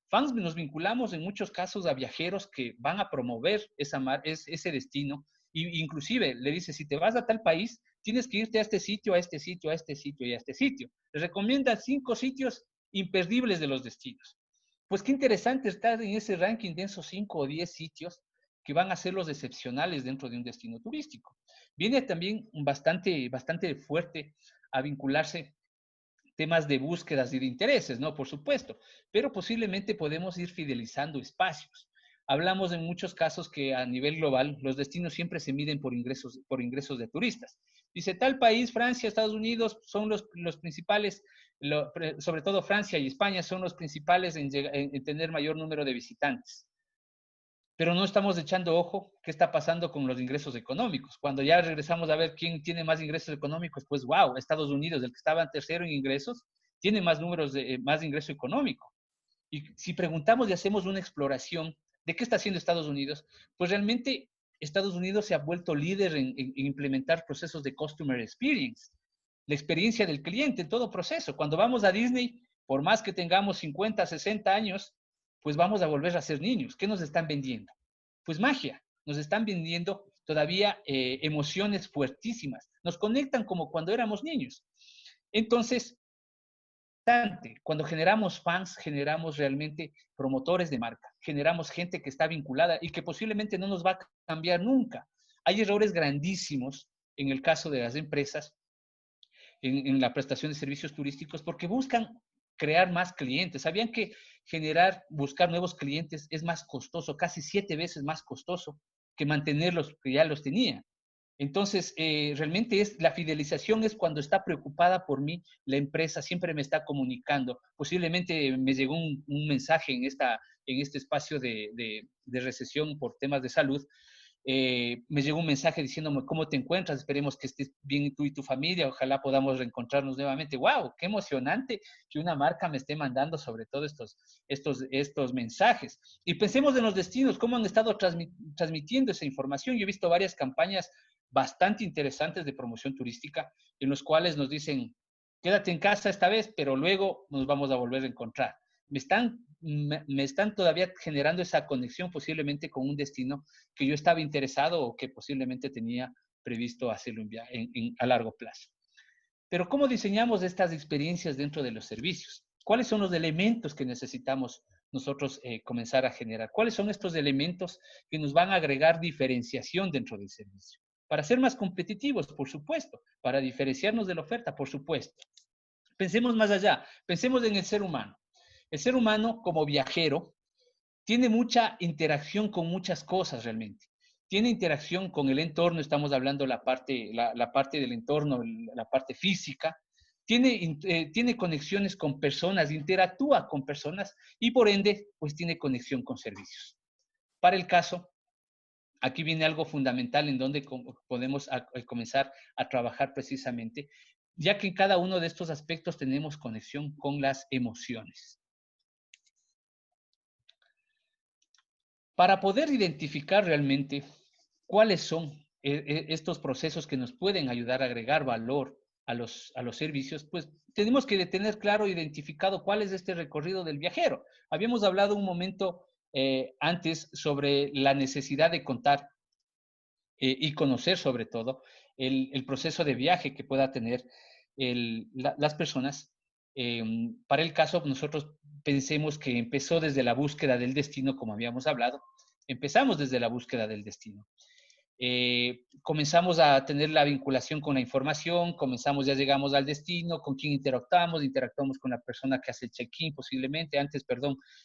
Fans nos vinculamos en muchos casos a viajeros que van a promover ese destino e inclusive le dice, si te vas a tal país, tienes que irte a este sitio, a este sitio, a este sitio y a este sitio. Les recomienda 5 sitios imperdibles de los destinos. Pues qué interesante estar en ese ranking de esos 5 o 10 sitios que van a ser los excepcionales dentro de un destino turístico. Viene también bastante fuerte a vincularse temas de búsquedas y de intereses, ¿no? Por supuesto, pero posiblemente podemos ir fidelizando espacios. Hablamos en muchos casos que a nivel global los destinos siempre se miden por ingresos de turistas. Dice, tal país, Francia, Estados Unidos, son los principales, sobre todo Francia y España son los principales en tener mayor número de visitantes. Pero no estamos echando ojo qué está pasando con los ingresos económicos. Cuando ya regresamos a ver quién tiene más ingresos económicos, pues wow, Estados Unidos, el que estaba tercero en ingresos, tiene más más ingreso económico. Y si preguntamos y hacemos una exploración de qué está haciendo Estados Unidos, pues realmente Estados Unidos se ha vuelto líder en implementar procesos de customer experience, la experiencia del cliente en todo proceso. Cuando vamos a Disney, por más que tengamos 50, 60 años, pues vamos a volver a ser niños. ¿Qué nos están vendiendo? Pues magia. Nos están vendiendo todavía emociones fuertísimas. Nos conectan como cuando éramos niños. Entonces, cuando generamos fans, generamos realmente promotores de marca, generamos gente que está vinculada y que posiblemente no nos va a cambiar nunca. Hay errores grandísimos en el caso de las empresas, en la prestación de servicios turísticos, porque buscan crear más clientes. ¿Sabían que buscar nuevos clientes es más costoso, casi 7 veces más costoso que mantenerlos que ya los tenía? Entonces, realmente la fidelización es cuando está preocupada por mí, la empresa siempre me está comunicando. Posiblemente me llegó un mensaje en este espacio de recesión por temas de salud, me llegó un mensaje diciéndome cómo te encuentras, esperemos que estés bien tú y tu familia, ojalá podamos reencontrarnos nuevamente. ¡Wow! ¡Qué emocionante que una marca me esté mandando sobre todo estos mensajes! Y pensemos en los destinos, cómo han estado transmitiendo esa información. Yo he visto varias campañas bastante interesantes de promoción turística en los cuales nos dicen, quédate en casa esta vez, pero luego nos vamos a volver a encontrar. Me están todavía generando esa conexión posiblemente con un destino que yo estaba interesado o que posiblemente tenía previsto hacerlo a largo plazo. Pero ¿cómo diseñamos estas experiencias dentro de los servicios? ¿Cuáles son los elementos que necesitamos nosotros comenzar a generar? ¿Cuáles son estos elementos que nos van a agregar diferenciación dentro del servicio? Para ser más competitivos, por supuesto. Para diferenciarnos de la oferta, por supuesto. Pensemos más allá. Pensemos en el ser humano. El ser humano, como viajero, tiene mucha interacción con muchas cosas realmente. Tiene interacción con el entorno, estamos hablando la parte del entorno, la parte física. Tiene conexiones con personas, interactúa con personas y por ende, pues tiene conexión con servicios. Para el caso, aquí viene algo fundamental en donde podemos comenzar a trabajar precisamente, ya que en cada uno de estos aspectos tenemos conexión con las emociones. Para poder identificar realmente cuáles son estos procesos que nos pueden ayudar a agregar valor a los servicios, pues tenemos que tener claro identificado cuál es este recorrido del viajero. Habíamos hablado un momento antes sobre la necesidad de contar y conocer sobre todo el proceso de viaje que pueda tener las personas. Para el caso, nosotros pensemos que empezó desde la búsqueda del destino, como habíamos hablado. Empezamos desde la búsqueda del destino. Comenzamos a tener la vinculación con la información, ya llegamos al destino, con quién interactuamos con la persona que hace el check-in posiblemente, ya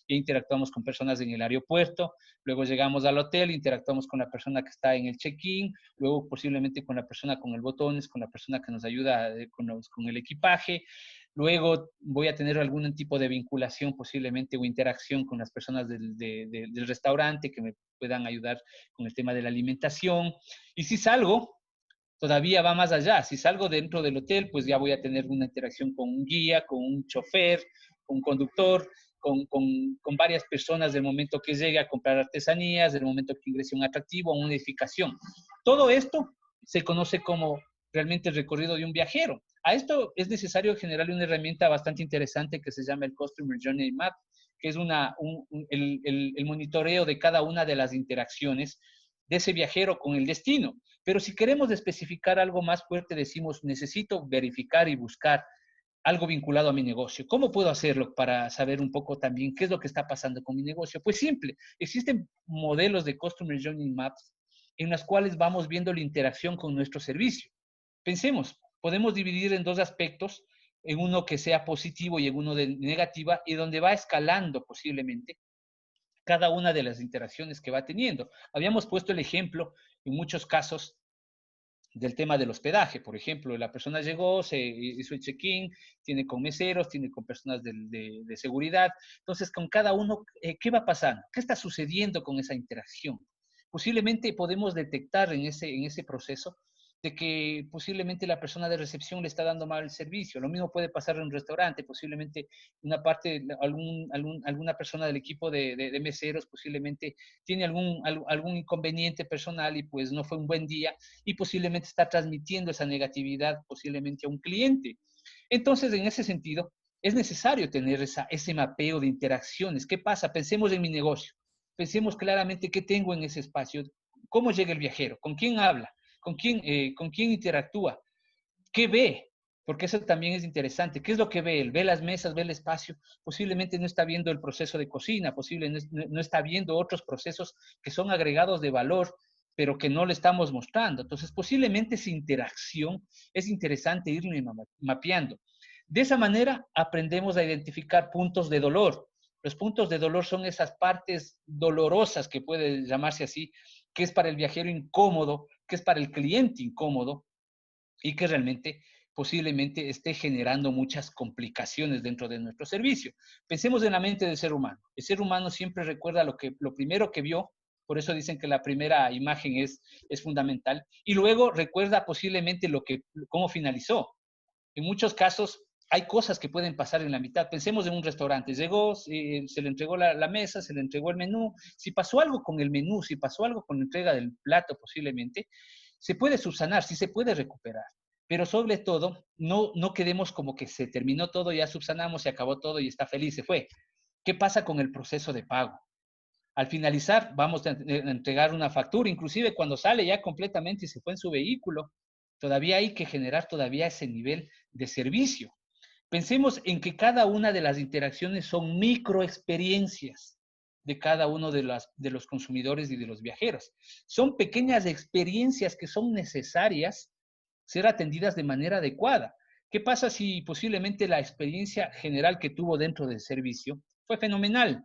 interactuamos con personas en el aeropuerto, luego llegamos al hotel, interactuamos con la persona que está en el check-in, luego posiblemente con la persona con el botones, con la persona que nos ayuda con el equipaje. Luego voy a tener algún tipo de vinculación posiblemente o interacción con las personas del restaurante que me puedan ayudar con el tema de la alimentación. Y si salgo, todavía va más allá. Si salgo dentro del hotel, pues ya voy a tener una interacción con un guía, con un chofer, con un conductor, con varias personas del momento que llegue a comprar artesanías, del momento que ingrese un atractivo, una edificación. Todo esto se conoce como realmente el recorrido de un viajero. A esto es necesario generarle una herramienta bastante interesante que se llama el Customer Journey Map, que es el monitoreo de cada una de las interacciones de ese viajero con el destino. Pero si queremos especificar algo más fuerte, decimos, necesito verificar y buscar algo vinculado a mi negocio. ¿Cómo puedo hacerlo para saber un poco también qué es lo que está pasando con mi negocio? Pues simple, existen modelos de Customer Journey Maps en las cuales vamos viendo la interacción con nuestro servicio. Pensemos, podemos dividir en dos aspectos, en uno que sea positivo y en uno de negativa, y donde va escalando posiblemente cada una de las interacciones que va teniendo. Habíamos puesto el ejemplo en muchos casos del tema del hospedaje. Por ejemplo, la persona llegó, se hizo el check-in, tiene con meseros, tiene con personas de seguridad. Entonces, con cada uno, ¿qué va pasando? ¿Qué está sucediendo con esa interacción? Posiblemente podemos detectar en ese proceso de que posiblemente la persona de recepción le está dando mal el servicio. Lo mismo puede pasar en un restaurante, posiblemente alguna persona del equipo de meseros posiblemente tiene algún inconveniente personal y pues no fue un buen día y posiblemente está transmitiendo esa negatividad posiblemente a un cliente. Entonces, en ese sentido, es necesario tener ese mapeo de interacciones. ¿Qué pasa? Pensemos en mi negocio. Pensemos claramente qué tengo en ese espacio, cómo llega el viajero, con quién habla, con quién interactúa, qué ve, porque eso también es interesante. ¿Qué es lo que ve? Él ve las mesas, ve el espacio, posiblemente no está viendo el proceso de cocina, posiblemente no está viendo otros procesos que son agregados de valor, pero que no le estamos mostrando. Entonces, posiblemente esa interacción es interesante irlo mapeando. De esa manera, aprendemos a identificar puntos de dolor. Los puntos de dolor son esas partes dolorosas, que puede llamarse así, que es para el viajero incómodo, que es para el cliente incómodo y que realmente posiblemente esté generando muchas complicaciones dentro de nuestro servicio. Pensemos en la mente del ser humano. El ser humano siempre recuerda lo primero que vio, Por eso dicen que la primera imagen es fundamental. Y luego recuerda posiblemente cómo finalizó. En muchos casos hay cosas que pueden pasar en la mitad. Pensemos en un restaurante. Llegó, se le entregó la mesa, se le entregó el menú. Si pasó algo con el menú, si pasó algo con la entrega del plato posiblemente, se puede subsanar, sí se puede recuperar. Pero sobre todo, no quedemos como que se terminó todo, ya subsanamos, se acabó todo y está feliz, se fue. ¿Qué pasa con el proceso de pago? Al finalizar, vamos a entregar una factura, inclusive cuando sale ya completamente y se fue en su vehículo, todavía hay que generar todavía ese nivel de servicio. Pensemos en que cada una de las interacciones son microexperiencias de cada uno de los consumidores y de los viajeros. Son pequeñas experiencias que son necesarias ser atendidas de manera adecuada. ¿Qué pasa si posiblemente la experiencia general que tuvo dentro del servicio fue fenomenal,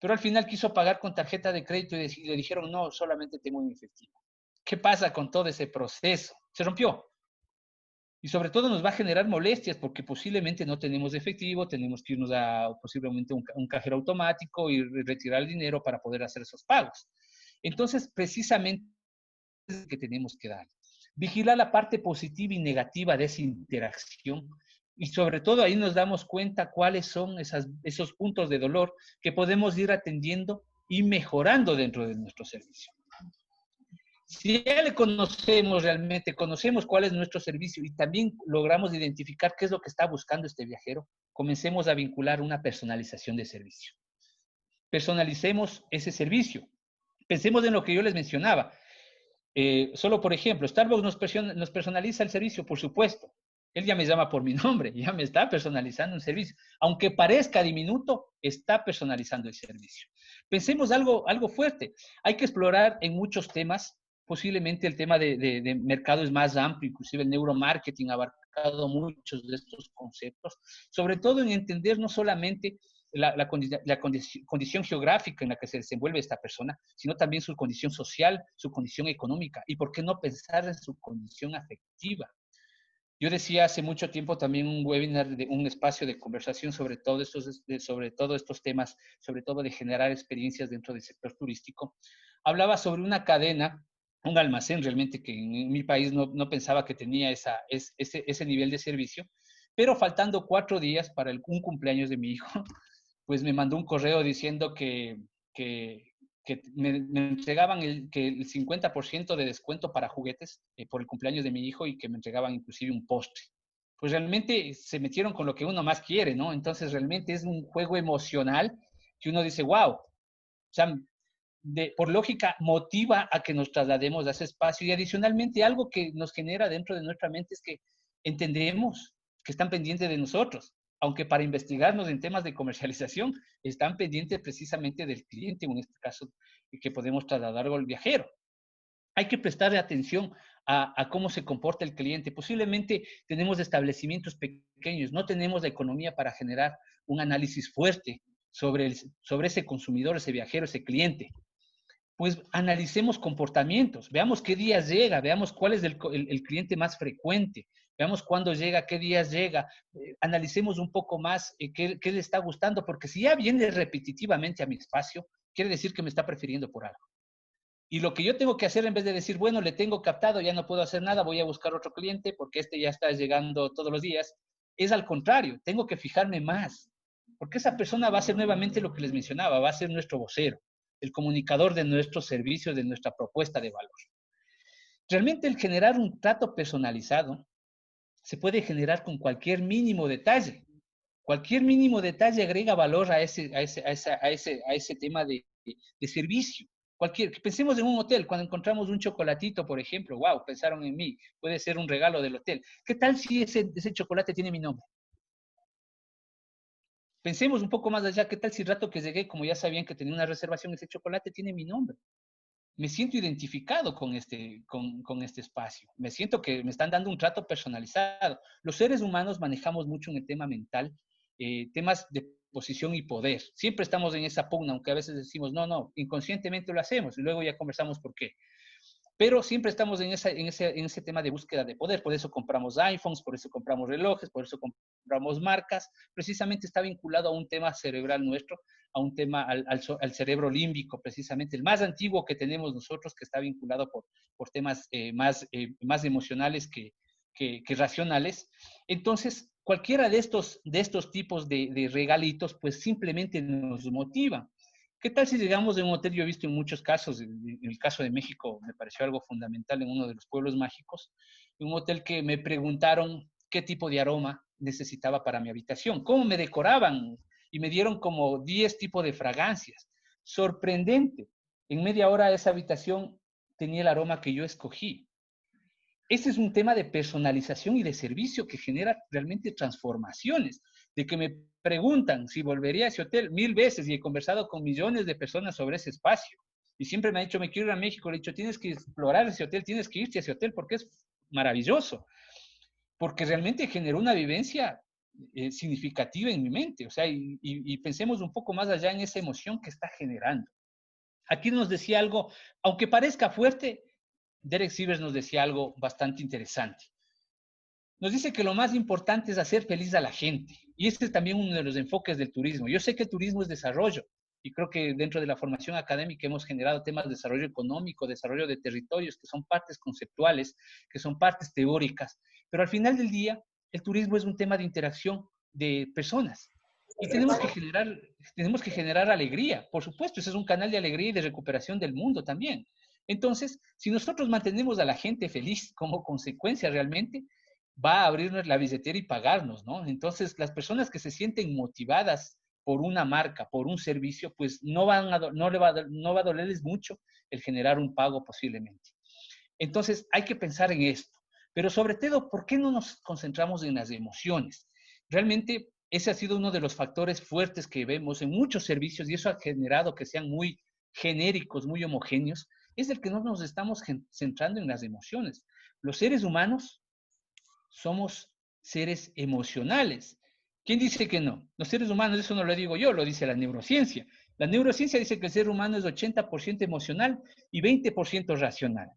pero al final quiso pagar con tarjeta de crédito y le dijeron, no, solamente tengo en efectivo? ¿Qué pasa con todo ese proceso? Se rompió. Y sobre todo nos va a generar molestias porque posiblemente no tenemos efectivo, tenemos que irnos a posiblemente un cajero automático y retirar el dinero para poder hacer esos pagos. Entonces, precisamente es lo que tenemos que dar. Vigilar la parte positiva y negativa de esa interacción y sobre todo ahí nos damos cuenta cuáles son esos puntos de dolor que podemos ir atendiendo y mejorando dentro de nuestro servicio. Si ya le conocemos realmente, conocemos cuál es nuestro servicio y también logramos identificar qué es lo que está buscando este viajero, comencemos a vincular una personalización de servicio. Personalicemos ese servicio. Pensemos en lo que yo les mencionaba. Solo por ejemplo, Starbucks nos personaliza el servicio, por supuesto. Él ya me llama por mi nombre, ya me está personalizando un servicio. Aunque parezca diminuto, está personalizando el servicio. Pensemos algo fuerte. Hay que explorar en muchos temas. Posiblemente el tema de mercado es más amplio, inclusive el neuromarketing ha abarcado muchos de estos conceptos, sobre todo en entender no solamente la condición geográfica en la que se desenvuelve esta persona, sino también su condición social, su condición económica, y por qué no pensar en su condición afectiva. Yo decía hace mucho tiempo también un webinar, un espacio de conversación sobre todos estos temas, sobre todo de generar experiencias dentro del sector turístico. Hablaba sobre una cadena, un almacén realmente que en mi país no pensaba que tenía ese nivel de servicio, pero faltando 4 días para un cumpleaños de mi hijo, pues me mandó un correo diciendo que me entregaban el 50% de descuento para juguetes por el cumpleaños de mi hijo y que me entregaban inclusive un postre. Pues realmente se metieron con lo que uno más quiere, ¿no? Entonces realmente es un juego emocional que uno dice, wow, o sea, por lógica motiva a que nos traslademos a ese espacio y adicionalmente algo que nos genera dentro de nuestra mente es que entendemos que están pendientes de nosotros, aunque para investigarnos en temas de comercialización están pendientes precisamente del cliente, en este caso que podemos trasladar al viajero. Hay que prestarle atención a cómo se comporta el cliente. Posiblemente tenemos establecimientos pequeños, no tenemos la economía para generar un análisis fuerte sobre ese consumidor, ese viajero, ese cliente. Pues analicemos comportamientos, veamos qué días llega, veamos cuál es el cliente más frecuente, veamos cuándo llega, qué días llega, analicemos un poco más qué le está gustando, porque si ya viene repetitivamente a mi espacio, quiere decir que me está prefiriendo por algo. Y lo que yo tengo que hacer en vez de decir, bueno, le tengo captado, ya no puedo hacer nada, voy a buscar otro cliente porque este ya está llegando todos los días, es al contrario, tengo que fijarme más, porque esa persona va a ser nuevamente lo que les mencionaba, va a ser nuestro vocero, el comunicador de nuestros servicios, de nuestra propuesta de valor. Realmente el generar un trato personalizado se puede generar con cualquier mínimo detalle. Cualquier mínimo detalle agrega valor a ese tema de servicio. Pensemos en un hotel, cuando encontramos un chocolatito, por ejemplo, wow, pensaron en mí, puede ser un regalo del hotel. ¿Qué tal si ese chocolate tiene mi nombre? Pensemos un poco más allá, ¿qué tal si el rato que llegué, como ya sabían que tenía una reservación, ese chocolate tiene mi nombre? Me siento identificado con este espacio. Me siento que me están dando un trato personalizado. Los seres humanos manejamos mucho en el tema mental, temas de posición y poder. Siempre estamos en esa pugna, aunque a veces decimos, no, inconscientemente lo hacemos y luego ya conversamos por qué. Pero siempre estamos en ese tema de búsqueda de poder. Por eso compramos iPhones, por eso compramos relojes, por eso compramos marcas. Precisamente está vinculado a un tema cerebral nuestro, a un tema, al cerebro límbico, precisamente, el más antiguo que tenemos nosotros, que está vinculado por temas más emocionales que racionales. Entonces, cualquiera de estos tipos de regalitos, pues simplemente nos motiva. ¿Qué tal si llegamos de un hotel? Yo he visto en muchos casos, en el caso de México me pareció algo fundamental en uno de los pueblos mágicos, en un hotel que me preguntaron qué tipo de aroma necesitaba para mi habitación, cómo me decoraban, y me dieron como 10 tipos de fragancias. Sorprendente. En media hora esa habitación tenía el aroma que yo escogí. Ese es un tema de personalización y de servicio que genera realmente transformaciones. De que me preguntan si volvería a ese hotel 1000 veces, y he conversado con millones de personas sobre ese espacio. Y siempre me ha dicho, me quiero ir a México. Le he dicho, tienes que explorar ese hotel, tienes que irte a ese hotel porque es maravilloso. Porque realmente generó una vivencia significativa en mi mente. O sea, y pensemos un poco más allá en esa emoción que está generando. Aquí nos decía algo, aunque parezca fuerte, Derek Sivers nos decía algo bastante interesante. Nos dice que lo más importante es hacer feliz a la gente. Y este es también uno de los enfoques del turismo. Yo sé que el turismo es desarrollo. Y creo que dentro de la formación académica hemos generado temas de desarrollo económico, desarrollo de territorios, que son partes conceptuales, que son partes teóricas. Pero al final del día, el turismo es un tema de interacción de personas. Y tenemos que generar alegría. Por supuesto, ese es un canal de alegría y de recuperación del mundo también. Entonces, si nosotros mantenemos a la gente feliz como consecuencia realmente, va a abrirnos la billetera y pagarnos, ¿no? Entonces, las personas que se sienten motivadas por una marca, por un servicio, pues no va a dolerles mucho el generar un pago posiblemente. Entonces, hay que pensar en esto. Pero sobre todo, ¿por qué no nos concentramos en las emociones? Realmente, ese ha sido uno de los factores fuertes que vemos en muchos servicios, y eso ha generado que sean muy genéricos, muy homogéneos, es el que no nos estamos centrando en las emociones. Los seres humanos somos seres emocionales. ¿Quién dice que no? Los seres humanos, eso no lo digo yo, lo dice la neurociencia. La neurociencia dice que el ser humano es 80% emocional y 20% racional.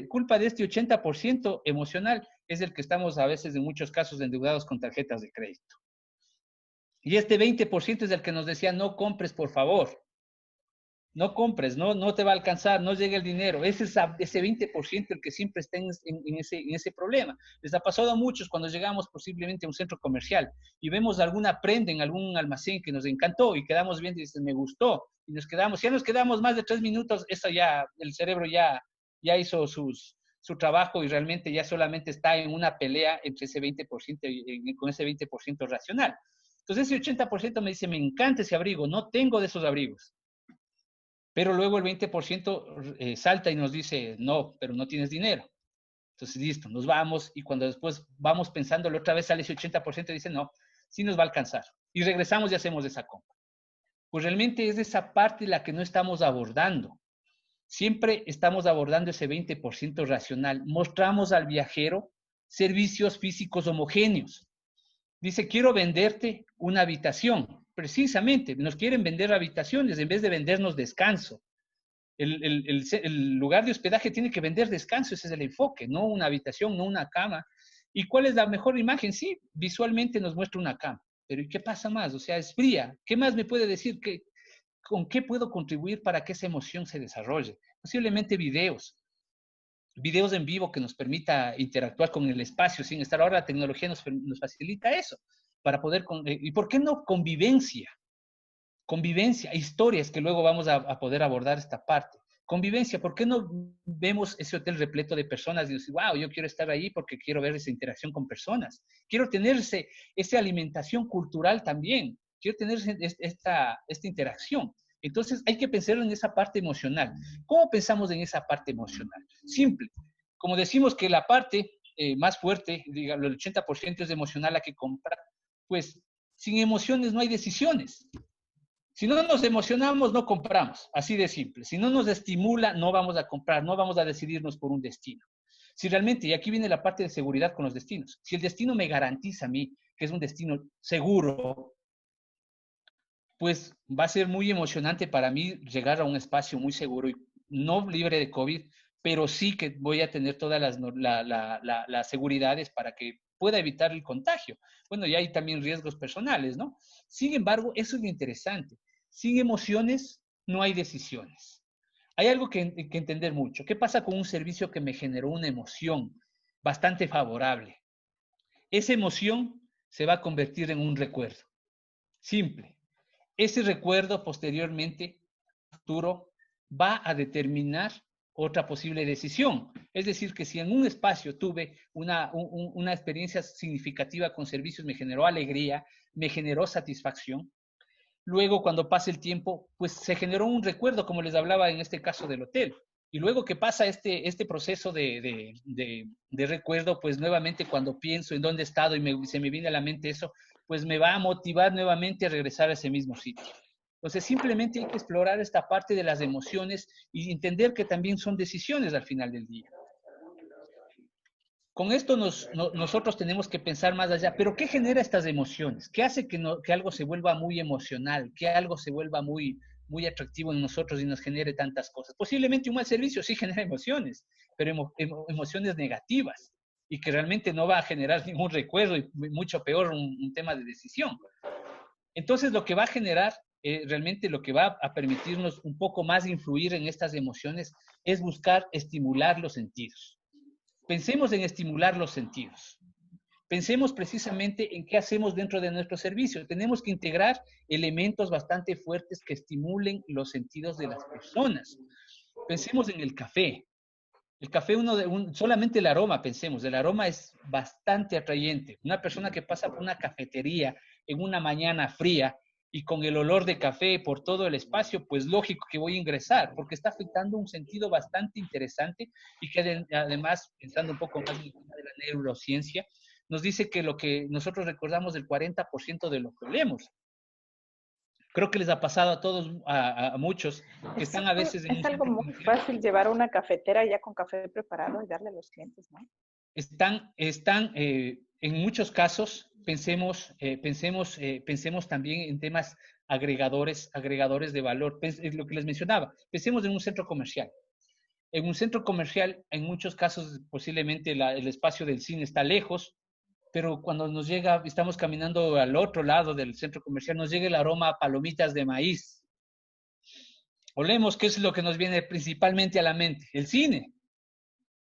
Culpa de este 80% emocional es el que estamos a veces en muchos casos endeudados con tarjetas de crédito. Y este 20% es el que nos decía, no compres, por favor. No compres, no te va a alcanzar, no llega el dinero. Ese 20% el que siempre está en ese problema. Les ha pasado a muchos cuando llegamos posiblemente a un centro comercial y vemos alguna prenda en algún almacén que nos encantó y quedamos viendo y dicen, me gustó. Y ya nos quedamos más de 3 minutos, eso ya, el cerebro ya hizo su trabajo y realmente ya solamente está en una pelea entre ese 20% con ese 20% racional. Entonces ese 80% me dice, me encanta ese abrigo, no tengo de esos abrigos. Pero luego el 20% salta y nos dice, no, pero no tienes dinero. Entonces, listo, nos vamos, y cuando después vamos pensándolo otra vez sale ese 80% y dice, no, sí nos va a alcanzar. Y regresamos y hacemos esa compra. Pues realmente es esa parte la que no estamos abordando. Siempre estamos abordando ese 20% racional. Mostramos al viajero servicios físicos homogéneos. Dice, quiero venderte una habitación. Precisamente, nos quieren vender habitaciones en vez de vendernos descanso. El lugar de hospedaje tiene que vender descanso, ese es el enfoque, no una habitación, no una cama. ¿Y cuál es la mejor imagen? Sí, visualmente nos muestra una cama, pero ¿y qué pasa más? O sea, es fría. ¿Qué más me puede decir? ¿Con qué puedo contribuir para que esa emoción se desarrolle? Posiblemente videos en vivo que nos permita interactuar con el espacio sin estar. Ahora la tecnología nos facilita eso, para poder, ¿y por qué no convivencia? Convivencia, historias, que luego vamos a poder abordar esta parte. Convivencia, ¿por qué no vemos ese hotel repleto de personas y decir, wow, yo quiero estar ahí porque quiero ver esa interacción con personas? Quiero tener esa alimentación cultural también. Quiero tener esta interacción. Entonces hay que pensar en esa parte emocional. ¿Cómo pensamos en esa parte emocional? Simple. Como decimos que la parte más fuerte, digamos, el 80% es emocional, la que compra, pues sin emociones no hay decisiones. Si no nos emocionamos, no compramos, así de simple. Si no nos estimula, no vamos a comprar, no vamos a decidirnos por un destino. Si realmente, y aquí viene la parte de seguridad con los destinos, si el destino me garantiza a mí que es un destino seguro, pues va a ser muy emocionante para mí llegar a un espacio muy seguro y no libre de COVID, pero sí que voy a tener todas las seguridades para que pueda evitar el contagio. Bueno, y hay también riesgos personales, ¿no? Sin embargo, eso es lo interesante. Sin emociones no hay decisiones. Hay algo que entender mucho. ¿Qué pasa con un servicio que me generó una emoción bastante favorable? Esa emoción se va a convertir en un recuerdo. Simple. Ese recuerdo posteriormente, futuro, va a determinar otra posible decisión. Es decir, que si en un espacio tuve una experiencia significativa con servicios, me generó alegría, me generó satisfacción, luego cuando pasa el tiempo, pues se generó un recuerdo, como les hablaba en este caso del hotel. Y luego que pasa este proceso de recuerdo, pues nuevamente cuando pienso en dónde he estado y se me viene a la mente eso, pues me va a motivar nuevamente a regresar a ese mismo sitio. Entonces simplemente hay que explorar esta parte de las emociones y entender que también son decisiones al final del día. Con esto nosotros tenemos que pensar más allá, pero ¿qué genera estas emociones? ¿Qué hace que algo se vuelva muy emocional? ¿Que algo se vuelva muy atractivo en nosotros y nos genere tantas cosas? Posiblemente un mal servicio sí genera emociones, pero emociones negativas y que realmente no va a generar ningún recuerdo y mucho peor un tema de decisión. Entonces lo que va a generar, realmente lo que va a permitirnos un poco más influir en estas emociones es buscar estimular los sentidos. Pensemos en estimular los sentidos. Pensemos precisamente en qué hacemos dentro de nuestro servicio. Tenemos que integrar elementos bastante fuertes que estimulen los sentidos de las personas. Pensemos en el café. El café, solamente el aroma, pensemos, el aroma es bastante atrayente. Una persona que pasa por una cafetería en una mañana fría y con el olor de café por todo el espacio, pues lógico que voy a ingresar, porque está afectando un sentido bastante interesante y que además, pensando un poco más en el tema de la neurociencia, nos dice que lo que nosotros recordamos del 40% de lo que olemos. Creo que les ha pasado a todos, a muchos, que están a veces en es algo muy fácil llevar una cafetera ya con café preparado y darle a los clientes, ¿no? Están en muchos casos, pensemos también en temas agregadores de valor. Es lo que les mencionaba. Pensemos en un centro comercial. En un centro comercial, en muchos casos, posiblemente el espacio del cine está lejos, pero cuando nos llega, estamos caminando al otro lado del centro comercial, nos llega el aroma a palomitas de maíz. Olemos, ¿qué es lo que nos viene principalmente a la mente? El cine.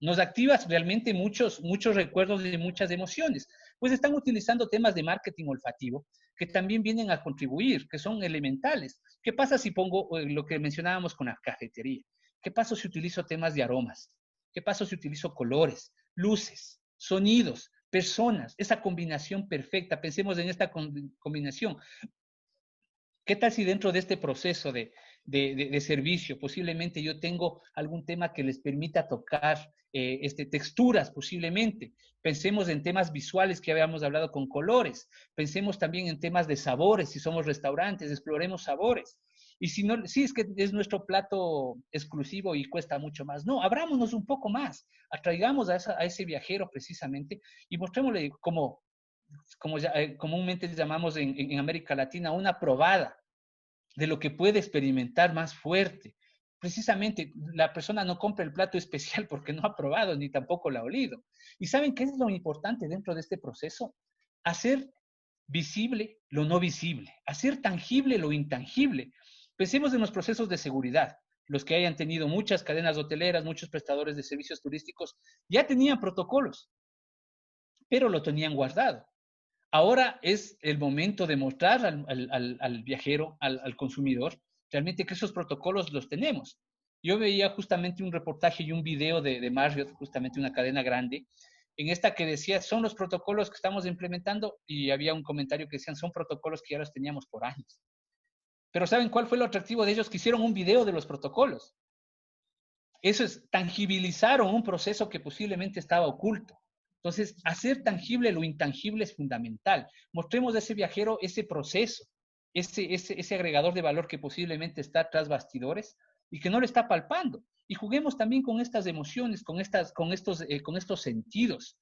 Nos activa realmente muchos recuerdos y muchas emociones. Pues están utilizando temas de marketing olfativo que también vienen a contribuir, que son elementales. ¿Qué pasa si pongo lo que mencionábamos con la cafetería? ¿Qué pasa si utilizo temas de aromas? ¿Qué pasa si utilizo colores, luces, sonidos, personas? Esa combinación perfecta. Pensemos en esta combinación. ¿Qué tal si dentro de este proceso de servicio posiblemente yo tengo algún tema que les permita tocar texturas posiblemente? Pensemos en temas visuales que habíamos hablado con colores. Pensemos también en temas de sabores. Si somos restaurantes, exploremos sabores. Y si no, sí, es que es nuestro plato exclusivo y cuesta mucho más. No, abrámonos un poco más. Atraigamos a ese viajero precisamente y mostrémosle como comúnmente llamamos en América Latina, una probada de lo que puede experimentar más fuerte. Precisamente, la persona no compra el plato especial porque no ha probado ni tampoco lo ha olido. ¿Y saben qué es lo importante dentro de este proceso? Hacer visible lo no visible, hacer tangible lo intangible. Pensemos en los procesos de seguridad. Los que hayan tenido muchas cadenas hoteleras, muchos prestadores de servicios turísticos, ya tenían protocolos, pero lo tenían guardado. Ahora es el momento de mostrar al viajero, al consumidor, realmente que esos protocolos los tenemos. Yo veía justamente un reportaje y un video de Marriott, justamente una cadena grande, en esta que decía, son los protocolos que estamos implementando, y había un comentario que decían, son protocolos que ya los teníamos por años. Pero ¿saben cuál fue lo atractivo de ellos? Que hicieron un video de los protocolos. Eso es, tangibilizaron un proceso que posiblemente estaba oculto. Entonces, hacer tangible lo intangible es fundamental. Mostremos a ese viajero ese proceso, ese agregador de valor que posiblemente está tras bastidores y que no lo está palpando. Y juguemos también con estas emociones, con estos sentidos.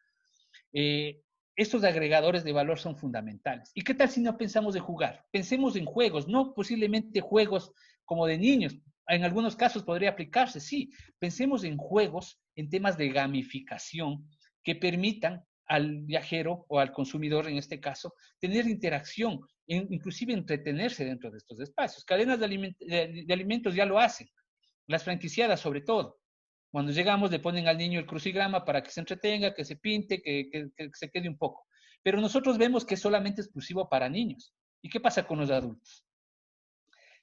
Estos agregadores de valor son fundamentales. ¿Y qué tal si no pensamos en jugar? Pensemos en juegos, no posiblemente juegos como de niños. En algunos casos podría aplicarse, sí. Pensemos en juegos, en temas de gamificación, que permitan al viajero o al consumidor, en este caso, tener interacción, inclusive entretenerse dentro de estos espacios. Cadenas de alimentos ya lo hacen, las franquiciadas sobre todo. Cuando llegamos le ponen al niño el crucigrama para que se entretenga, que se pinte, que se quede un poco. Pero nosotros vemos que es solamente exclusivo para niños. ¿Y qué pasa con los adultos?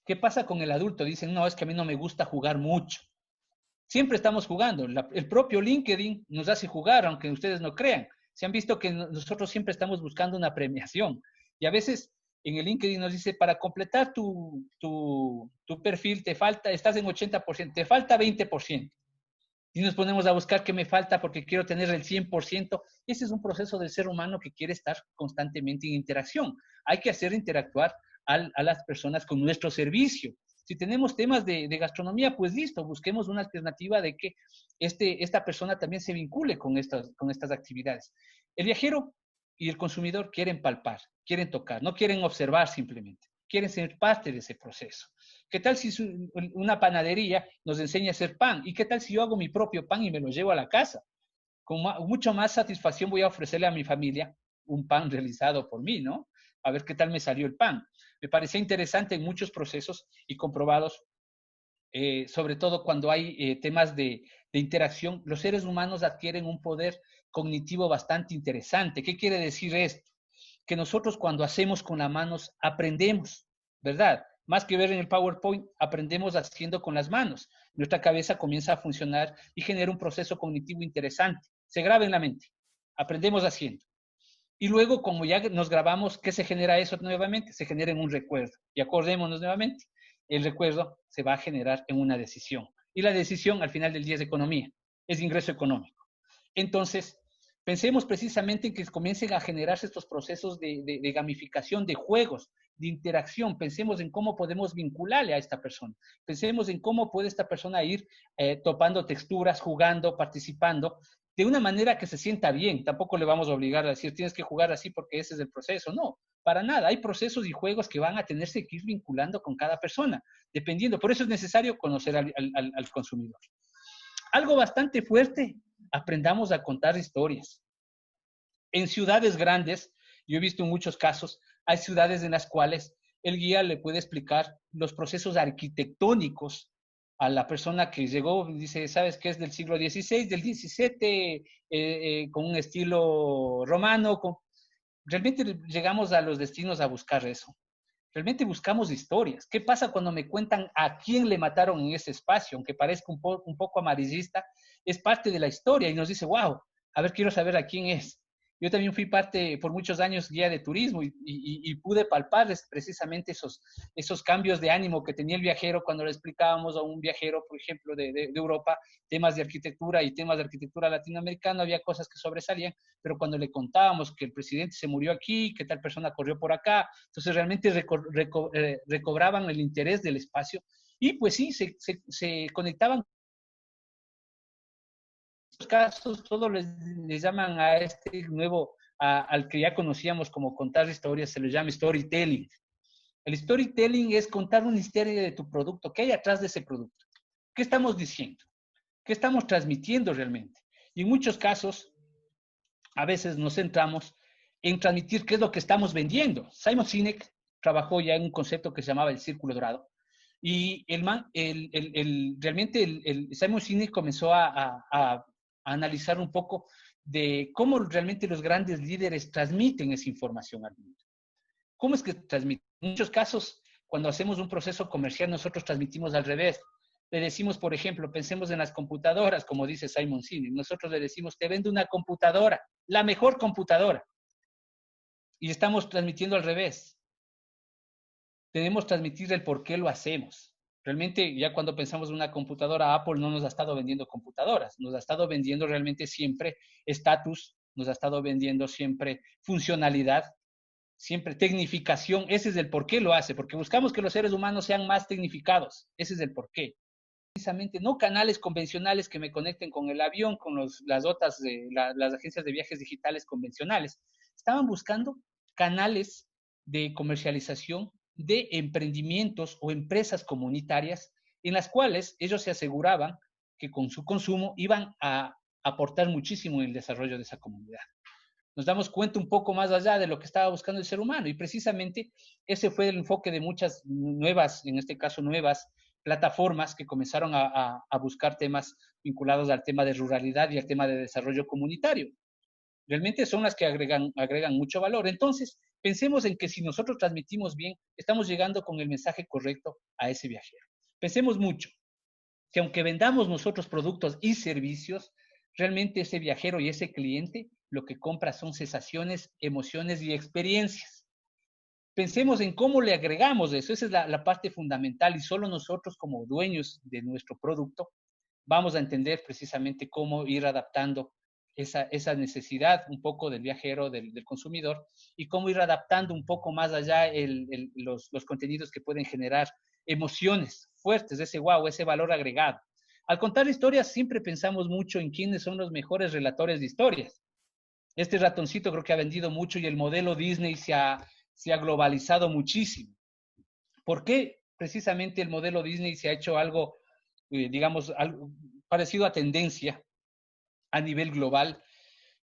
¿Qué pasa con el adulto? Dicen, no, es que a mí no me gusta jugar mucho. Siempre estamos jugando. El propio LinkedIn nos hace jugar, aunque ustedes no crean. Se han visto que nosotros siempre estamos buscando una premiación. Y a veces en el LinkedIn nos dice, para completar tu perfil te falta, estás en 80%, te falta 20%. Y nos ponemos a buscar qué me falta porque quiero tener el 100%. Ese es un proceso del ser humano que quiere estar constantemente en interacción. Hay que hacer interactuar a las personas con nuestro servicio. Si tenemos temas de gastronomía, pues listo, busquemos una alternativa de que esta persona también se vincule con estas actividades. El viajero y el consumidor quieren palpar, quieren tocar, no quieren observar simplemente, quieren ser parte de ese proceso. ¿Qué tal si una panadería nos enseña a hacer pan? ¿Y qué tal si yo hago mi propio pan y me lo llevo a la casa? Con mucho más satisfacción voy a ofrecerle a mi familia un pan realizado por mí, ¿no? A ver qué tal me salió el pan. Me parecía interesante en muchos procesos y comprobados, sobre todo cuando hay temas de interacción, los seres humanos adquieren un poder cognitivo bastante interesante. ¿Qué quiere decir esto? Que nosotros cuando hacemos con las manos aprendemos, ¿verdad? Más que ver en el PowerPoint, aprendemos haciendo con las manos. Nuestra cabeza comienza a funcionar y genera un proceso cognitivo interesante. Se graba en la mente. Aprendemos haciendo. Y luego, como ya nos grabamos, ¿qué se genera eso nuevamente? Se genera en un recuerdo. Y acordémonos nuevamente, el recuerdo se va a generar en una decisión. Y la decisión, al final del día, es economía, es ingreso económico. Entonces, pensemos precisamente en que comiencen a generarse estos procesos de gamificación, de juegos, de interacción. Pensemos en cómo podemos vincularle a esta persona. Pensemos en cómo puede esta persona ir topando texturas, jugando, participando, de una manera que se sienta bien. Tampoco le vamos a obligar a decir, tienes que jugar así porque ese es el proceso. No, para nada. Hay procesos y juegos que van a tenerse que ir vinculando con cada persona, dependiendo. Por eso es necesario conocer al consumidor. Algo bastante fuerte, aprendamos a contar historias. En ciudades grandes, yo he visto en muchos casos, hay ciudades en las cuales el guía le puede explicar los procesos arquitectónicos a la persona que llegó, dice, ¿sabes qué es del siglo XVI, del XVII, con un estilo romano? Realmente llegamos a los destinos a buscar eso. Realmente buscamos historias. ¿Qué pasa cuando me cuentan a quién le mataron en ese espacio? Aunque parezca un poco amarillista, es parte de la historia y nos dice, wow, a ver, quiero saber a quién es. Yo también fui parte, por muchos años, guía de turismo y pude palpar precisamente esos cambios de ánimo que tenía el viajero cuando le explicábamos a un viajero, por ejemplo, de Europa, temas de arquitectura y temas de arquitectura latinoamericana, había cosas que sobresalían, pero cuando le contábamos que el presidente se murió aquí, que tal persona corrió por acá, entonces realmente recobraban el interés del espacio y pues sí, se conectaban. Casos, todos les llaman a este nuevo, al que ya conocíamos como contar historias, se le llama storytelling. El storytelling es contar una historia de tu producto, ¿qué hay atrás de ese producto? ¿Qué estamos diciendo? ¿Qué estamos transmitiendo realmente? Y en muchos casos, a veces nos centramos en transmitir qué es lo que estamos vendiendo. Simon Sinek trabajó ya en un concepto que se llamaba el círculo dorado. Y realmente Simon Sinek comenzó a analizar un poco de cómo realmente los grandes líderes transmiten esa información al mundo. ¿Cómo es que transmiten? En muchos casos, cuando hacemos un proceso comercial, nosotros transmitimos al revés. Le decimos, por ejemplo, pensemos en las computadoras, como dice Simon Sinek. Nosotros le decimos, te vendo una computadora, la mejor computadora. Y estamos transmitiendo al revés. Tenemos que transmitir el por qué lo hacemos. Realmente, ya cuando pensamos en una computadora, Apple no nos ha estado vendiendo computadoras, nos ha estado vendiendo realmente siempre estatus, nos ha estado vendiendo siempre funcionalidad, siempre tecnificación. Ese es el por qué lo hace, porque buscamos que los seres humanos sean más tecnificados. Ese es el por qué. Precisamente, no canales convencionales que me conecten con el avión, con las otras, las agencias de viajes digitales convencionales. Estaban buscando canales de comercialización de emprendimientos o empresas comunitarias en las cuales ellos se aseguraban que con su consumo iban a aportar muchísimo en el desarrollo de esa comunidad. nos damos cuenta un poco más allá de lo que estaba buscando el ser humano. Y precisamente ese fue el enfoque de muchas nuevas, en este caso nuevas, plataformas que comenzaron a buscar temas vinculados al tema de ruralidad y al tema de desarrollo comunitario. Realmente son las que agregan mucho valor. Entonces, pensemos en que si nosotros transmitimos bien, estamos llegando con el mensaje correcto a ese viajero. Pensemos mucho que aunque vendamos nosotros productos y servicios, realmente ese viajero y ese cliente lo que compra son sensaciones, emociones y experiencias. Pensemos en cómo le agregamos eso. Esa es la parte fundamental y solo nosotros como dueños de nuestro producto vamos a entender precisamente cómo ir adaptando esa necesidad un poco del viajero, del consumidor, y cómo ir adaptando un poco más allá los contenidos que pueden generar emociones fuertes, ese wow, ese valor agregado. Al contar historias siempre pensamos mucho en quiénes son los mejores relatores de historias. Este ratoncito creo que ha vendido mucho y el modelo Disney se ha globalizado muchísimo. ¿Por qué precisamente el modelo Disney se ha hecho algo, digamos, algo parecido a tendencia a nivel global?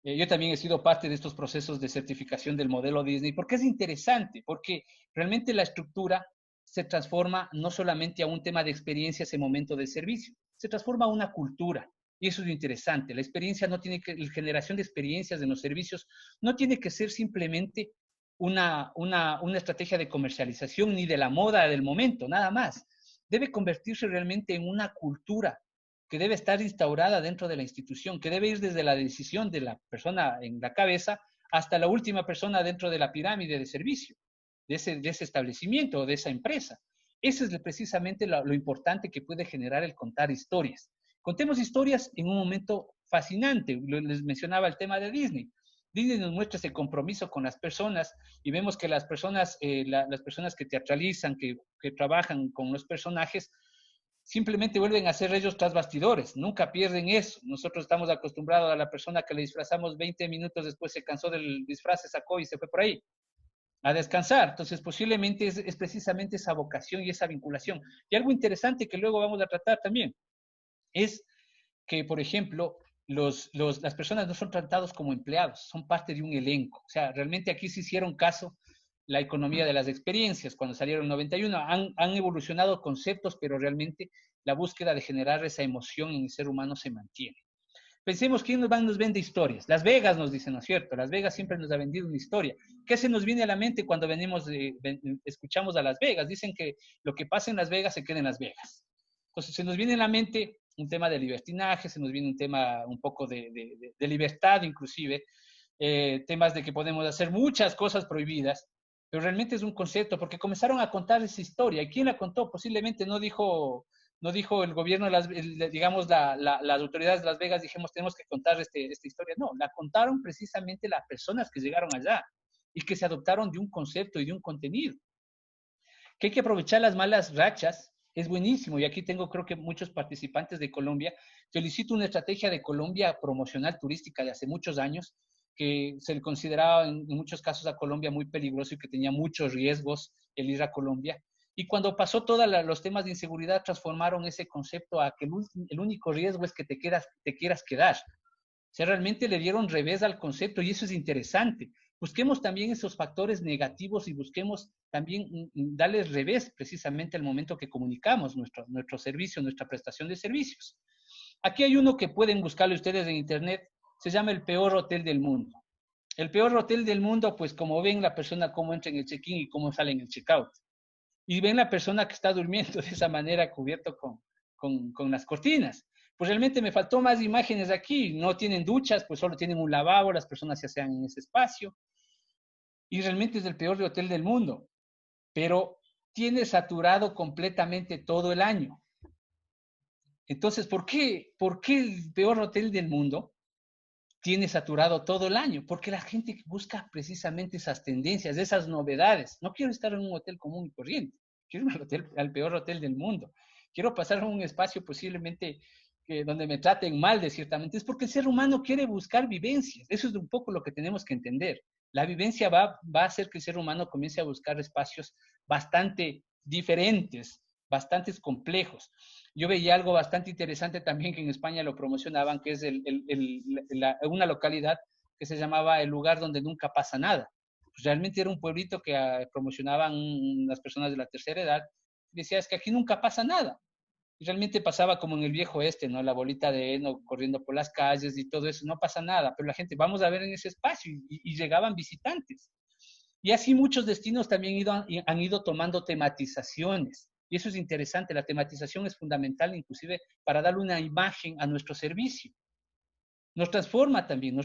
Yo también he sido parte de estos procesos de certificación del modelo Disney, porque es interesante, porque realmente la estructura se transforma no solamente a un tema de experiencias en momento de servicio, se transforma a una cultura. Y eso es lo interesante. La experiencia no tiene que, la generación de experiencias en los servicios no tiene que ser simplemente una estrategia de comercialización ni de la moda del momento, nada más. Debe convertirse realmente en una cultura que debe estar instaurada dentro de la institución, que debe ir desde la decisión de la persona en la cabeza hasta la última persona dentro de la pirámide de servicio, de ese establecimiento o de esa empresa. Eso es precisamente lo importante que puede generar el contar historias. Contemos historias en un momento fascinante. Les mencionaba el tema de Disney. Disney nos muestra ese compromiso con las personas y vemos que las personas que teatralizan, que trabajan con los personajes, simplemente vuelven a ser ellos tras bastidores, nunca pierden eso. Nosotros estamos acostumbrados a la persona que le disfrazamos 20 minutos después se cansó del disfraz, se sacó y se fue por ahí a descansar. Entonces, posiblemente es precisamente esa vocación y esa vinculación. Y algo interesante que luego vamos a tratar también es que, por ejemplo, las personas no son tratados como empleados, son parte de un elenco. O sea, realmente aquí se hicieron caso la economía de las experiencias, cuando salieron en 91, han evolucionado conceptos, pero realmente la búsqueda de generar esa emoción en el ser humano se mantiene. Pensemos quién nos vende historias. Las Vegas nos dicen, ¿no es cierto? Las Vegas siempre nos ha vendido una historia. ¿Qué se nos viene a la mente cuando escuchamos a Las Vegas? Dicen que lo que pasa en Las Vegas se queda en Las Vegas. Entonces se nos viene a la mente un tema de libertinaje, se nos viene un tema un poco de libertad inclusive, temas de que podemos hacer muchas cosas prohibidas, pero realmente es un concepto, porque comenzaron a contar esa historia. ¿Y quién la contó? Posiblemente no dijo el gobierno, digamos, las autoridades de Las Vegas, dijimos, tenemos que contar esta historia. No, la contaron precisamente las personas que llegaron allá y que se adoptaron de un concepto y de un contenido. Que hay que aprovechar las malas rachas, es buenísimo. Y aquí tengo, creo que muchos participantes de Colombia. Felicito una estrategia de Colombia promocional turística de hace muchos años, que se le consideraba en muchos casos a Colombia muy peligroso y que tenía muchos riesgos el ir a Colombia. Y cuando pasó todos los temas de inseguridad, transformaron ese concepto a que el único riesgo es que te quieras quedar. O sea, realmente le dieron revés al concepto y eso es interesante. Busquemos también esos factores negativos y busquemos también darles revés precisamente al momento que comunicamos nuestro servicio, nuestra prestación de servicios. Aquí hay uno que pueden buscarlo ustedes en internet, se llama el peor hotel del mundo. El peor hotel del mundo, pues como ven la persona cómo entra en el check-in y cómo sale en el check-out. Y ven la persona que está durmiendo de esa manera cubierto con las cortinas. Pues realmente me faltó más imágenes aquí. No tienen duchas, pues solo tienen un lavabo, las personas se asean en ese espacio. Y realmente es el peor hotel del mundo. Pero tiene saturado completamente todo el año. Entonces, ¿por qué el peor hotel del mundo tiene saturado todo el año? Porque la gente busca precisamente esas tendencias, esas novedades. No quiero estar en un hotel común y corriente. Quiero ir al peor hotel del mundo. Quiero pasar a un espacio posiblemente donde me traten mal de ciertamente. Es porque el ser humano quiere buscar vivencias. Eso es un poco lo que tenemos que entender. La vivencia va a hacer que el ser humano comience a buscar espacios bastante diferentes, bastante complejos. Yo veía algo bastante interesante también que en España lo promocionaban, que es una localidad que se llamaba El lugar donde nunca pasa nada. Pues realmente era un pueblito que promocionaban las personas de la tercera edad. Decía, es que aquí nunca pasa nada. Y realmente pasaba como en el viejo este, ¿no? La bolita de heno corriendo por las calles y todo eso, no pasa nada, pero la gente, vamos a ver en ese espacio y llegaban visitantes. Y así muchos destinos también han ido tomando tematizaciones. Y eso es interesante, la tematización es fundamental inclusive para darle una imagen a nuestro servicio. Nos transforma también.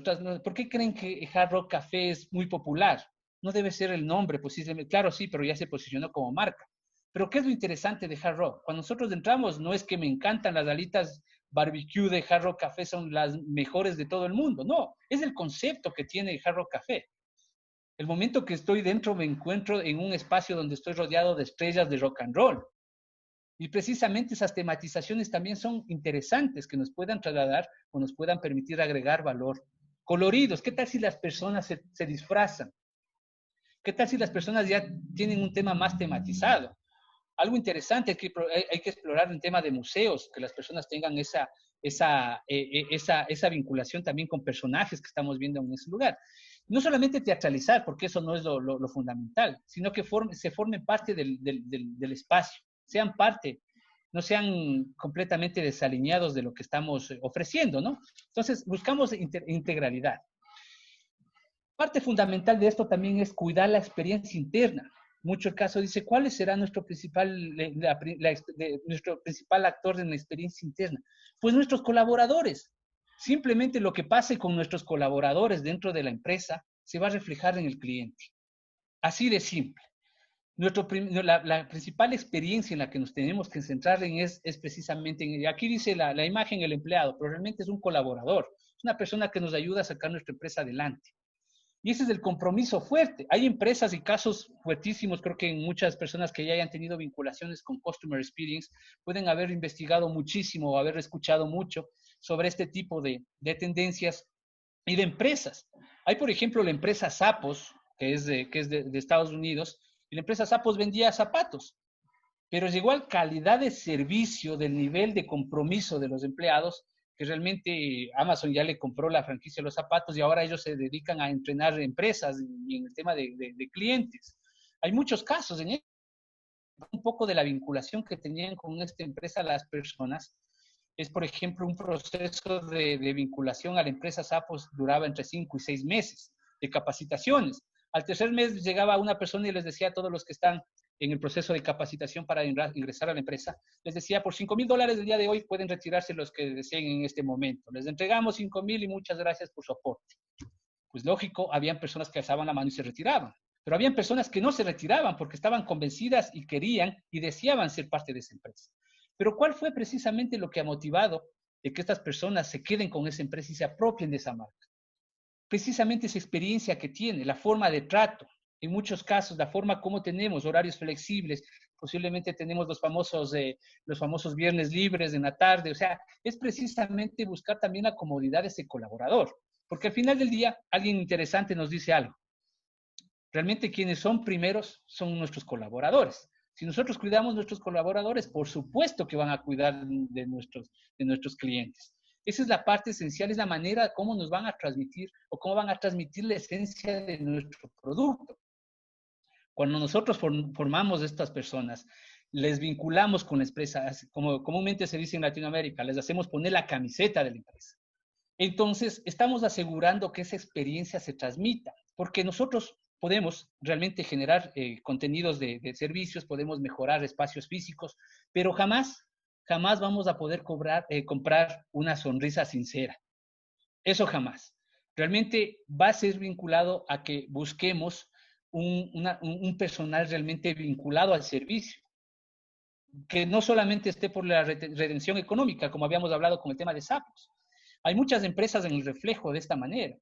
¿Por qué creen que Hard Rock Café es muy popular? No debe ser el nombre, pues sí, claro, sí, pero ya se posicionó como marca. Pero ¿qué es lo interesante de Hard Rock? Cuando nosotros entramos, no es que me encantan las alitas barbecue de Hard Rock Café, son las mejores de todo el mundo. No, es el concepto que tiene Hard Rock Café. El momento que estoy dentro me encuentro en un espacio donde estoy rodeado de estrellas de rock and roll. Y precisamente esas tematizaciones también son interesantes, que nos puedan trasladar o nos puedan permitir agregar valor. Coloridos, ¿qué tal si las personas se disfrazan? ¿Qué tal si las personas ya tienen un tema más tematizado? Algo interesante hay que explorar en tema de museos, que las personas tengan esa vinculación también con personajes que estamos viendo en ese lugar. No solamente teatralizar, porque eso no es lo fundamental, sino que se formen parte del espacio, sean parte, no sean completamente desalineados de lo que estamos ofreciendo, ¿no? Entonces, buscamos integralidad. Parte fundamental de esto también es cuidar la experiencia interna. Mucho el caso dice, ¿cuál será nuestro principal actor en la experiencia interna? Pues nuestros colaboradores. Simplemente lo que pase con nuestros colaboradores dentro de la empresa se va a reflejar en el cliente. Así de simple. La principal experiencia en la que nos tenemos que centrar es precisamente, aquí dice la imagen el empleado, pero realmente es un colaborador, es una persona que nos ayuda a sacar nuestra empresa adelante. Y ese es el compromiso fuerte. Hay empresas y casos fuertísimos, creo que en muchas personas que ya hayan tenido vinculaciones con Customer Experience pueden haber investigado muchísimo o haber escuchado mucho sobre este tipo de tendencias y de empresas. Hay, por ejemplo, la empresa Zappos, que es de Estados Unidos, y la empresa Zappos vendía zapatos, pero llegó a calidad de servicio del nivel de compromiso de los empleados que realmente Amazon ya le compró la franquicia de los zapatos y ahora ellos se dedican a entrenar empresas y en el tema de clientes. Hay muchos casos en un poco de la vinculación que tenían con esta empresa las personas. Es, por ejemplo, un proceso de vinculación a la empresa Zappos duraba entre 5 y 6 meses de capacitaciones. Al tercer mes llegaba una persona y les decía a todos los que están en el proceso de capacitación para ingresar a la empresa, les decía, por $5,000 el día de hoy pueden retirarse los que deseen en este momento. Les entregamos 5,000 y muchas gracias por su aporte. Pues lógico, habían personas que alzaban la mano y se retiraban, pero habían personas que no se retiraban porque estaban convencidas y querían y deseaban ser parte de esa empresa. Pero ¿cuál fue precisamente lo que ha motivado de que estas personas se queden con esa empresa y se apropien de esa marca? Precisamente esa experiencia que tiene, la forma de trato, en muchos casos, la forma como tenemos horarios flexibles, posiblemente tenemos los famosos viernes libres en la tarde, o sea, es precisamente buscar también la comodidad de ese colaborador, porque al final del día alguien interesante nos dice algo. Realmente quienes son primeros son nuestros colaboradores. Si nosotros cuidamos nuestros colaboradores, por supuesto que van a cuidar de nuestros clientes. Esa es la parte esencial, es la manera cómo nos van a transmitir o cómo van a transmitir la esencia de nuestro producto. Cuando nosotros formamos a estas personas, les vinculamos con la empresa, como comúnmente se dice en Latinoamérica, les hacemos poner la camiseta de la empresa. Entonces, estamos asegurando que esa experiencia se transmita, porque nosotros podemos realmente generar contenidos de servicios, podemos mejorar espacios físicos, pero jamás vamos a poder comprar una sonrisa sincera. Eso jamás. Realmente va a ser vinculado a que busquemos un personal realmente vinculado al servicio, que no solamente esté por la redención económica, como habíamos hablado con el tema de Zappos. Hay muchas empresas en el reflejo de esta manera.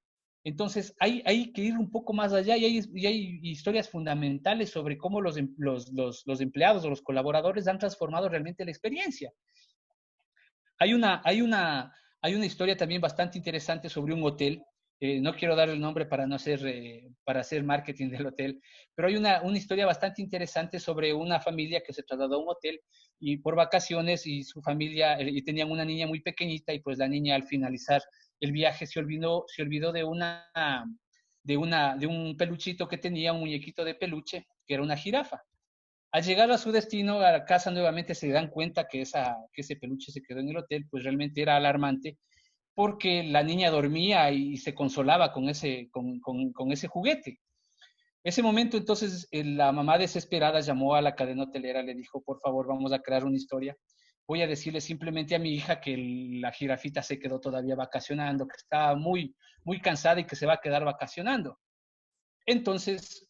Entonces, hay que ir un poco más allá y hay historias fundamentales sobre cómo los empleados o los colaboradores han transformado realmente la experiencia. Hay una historia también bastante interesante sobre un hotel No quiero dar el nombre para para hacer marketing del hotel, pero hay una historia bastante interesante sobre una familia que se trasladó a un hotel y por vacaciones y su familia, y tenían una niña muy pequeñita y pues la niña al finalizar el viaje se olvidó de un peluchito que tenía, un muñequito de peluche, que era una jirafa. Al llegar a su destino, a la casa nuevamente se dan cuenta que ese peluche se quedó en el hotel, pues realmente era alarmante porque la niña dormía y se consolaba con ese juguete. Ese momento, entonces, la mamá desesperada llamó a la cadena hotelera, le dijo, por favor, vamos a crear una historia. Voy a decirle simplemente a mi hija que la jirafita se quedó todavía vacacionando, que estaba muy, muy cansada y que se va a quedar vacacionando. Entonces,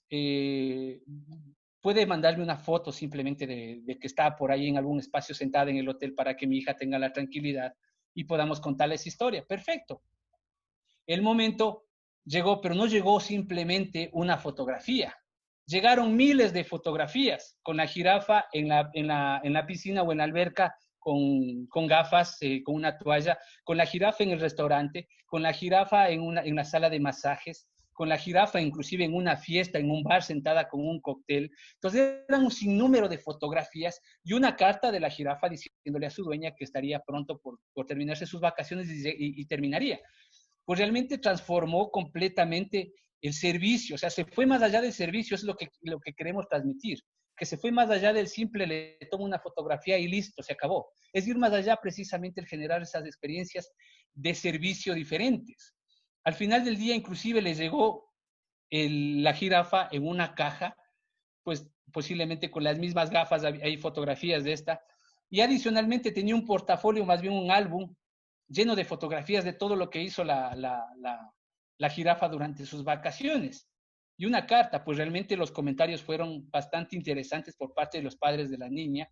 puede mandarme una foto simplemente de que está por ahí en algún espacio sentada en el hotel para que mi hija tenga la tranquilidad y podamos contarle esa historia. Perfecto. El momento llegó, pero no llegó simplemente una fotografía. Llegaron miles de fotografías con la jirafa en la piscina o en la alberca con gafas, con una toalla, con la jirafa en el restaurante, con la jirafa en la sala de masajes, con la jirafa inclusive en una fiesta, en un bar sentada con un cóctel. Entonces eran un sinnúmero de fotografías y una carta de la jirafa diciéndole a su dueña que estaría pronto por terminarse sus vacaciones y terminaría. Pues realmente transformó completamente el servicio, o sea, se fue más allá del servicio, es lo que queremos transmitir, que se fue más allá del simple, le tomo una fotografía y listo, se acabó. Es ir más allá precisamente el generar esas experiencias de servicio diferentes. Al final del día, inclusive, les llegó la jirafa en una caja, pues posiblemente con las mismas gafas, hay fotografías de esta, y adicionalmente tenía un portafolio, más bien un álbum, lleno de fotografías de todo lo que hizo la jirafa durante sus vacaciones. Y una carta, pues realmente los comentarios fueron bastante interesantes por parte de los padres de la niña,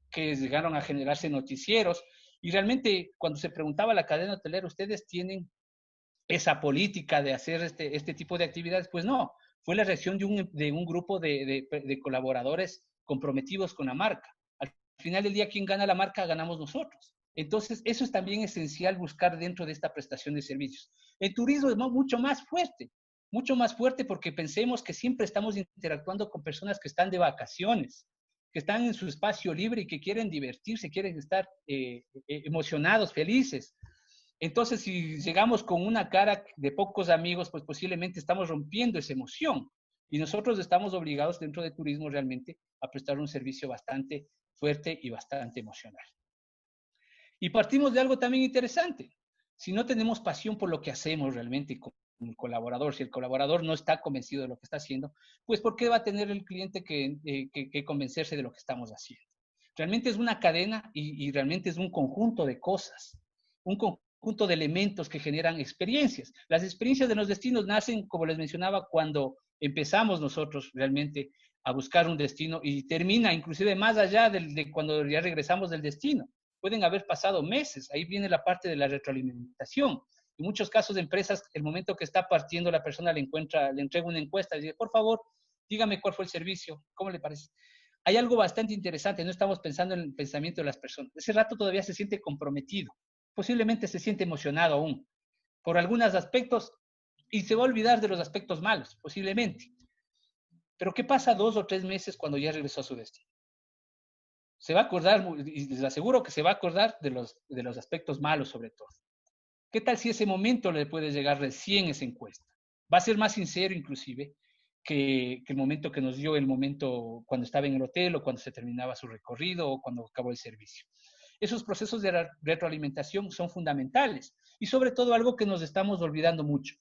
que llegaron a generarse noticieros. Y realmente cuando se preguntaba a la cadena hotelera, ¿ustedes tienen esa política de hacer este tipo de actividades? Pues no, fue la reacción de un grupo de colaboradores comprometidos con la marca. Al final del día, quien gana la marca, ganamos nosotros. Entonces, eso es también esencial buscar dentro de esta prestación de servicios. El turismo es mucho más fuerte porque pensemos que siempre estamos interactuando con personas que están de vacaciones, que están en su espacio libre y que quieren divertirse, quieren estar emocionados, felices. Entonces, si llegamos con una cara de pocos amigos, pues posiblemente estamos rompiendo esa emoción. Y nosotros estamos obligados dentro de turismo realmente a prestar un servicio bastante fuerte y bastante emocional. Y partimos de algo también interesante. Si no tenemos pasión por lo que hacemos realmente con el colaborador, si el colaborador no está convencido de lo que está haciendo, pues ¿por qué va a tener el cliente que convencerse de lo que estamos haciendo? Realmente es una cadena y realmente es un conjunto de cosas, un conjunto de elementos que generan experiencias. Las experiencias de los destinos nacen, como les mencionaba, cuando empezamos nosotros realmente a buscar un destino y termina inclusive más allá de cuando ya regresamos del destino. Pueden haber pasado meses, ahí viene la parte de la retroalimentación. En muchos casos de empresas, el momento que está partiendo la persona le entrega una encuesta y dice, por favor, dígame cuál fue el servicio, ¿cómo le parece? Hay algo bastante interesante, no estamos pensando en el pensamiento de las personas. Ese rato todavía se siente comprometido, posiblemente se siente emocionado aún por algunos aspectos y se va a olvidar de los aspectos malos, posiblemente. Pero ¿qué pasa 2 o 3 meses cuando ya regresó a su destino? Se va a acordar, y les aseguro que se va a acordar de los aspectos malos sobre todo. ¿Qué tal si ese momento le puede llegar recién esa encuesta? Va a ser más sincero inclusive que el momento que nos dio el momento cuando estaba en el hotel o cuando se terminaba su recorrido o cuando acabó el servicio. Esos procesos de retroalimentación son fundamentales y sobre todo algo que nos estamos olvidando mucho.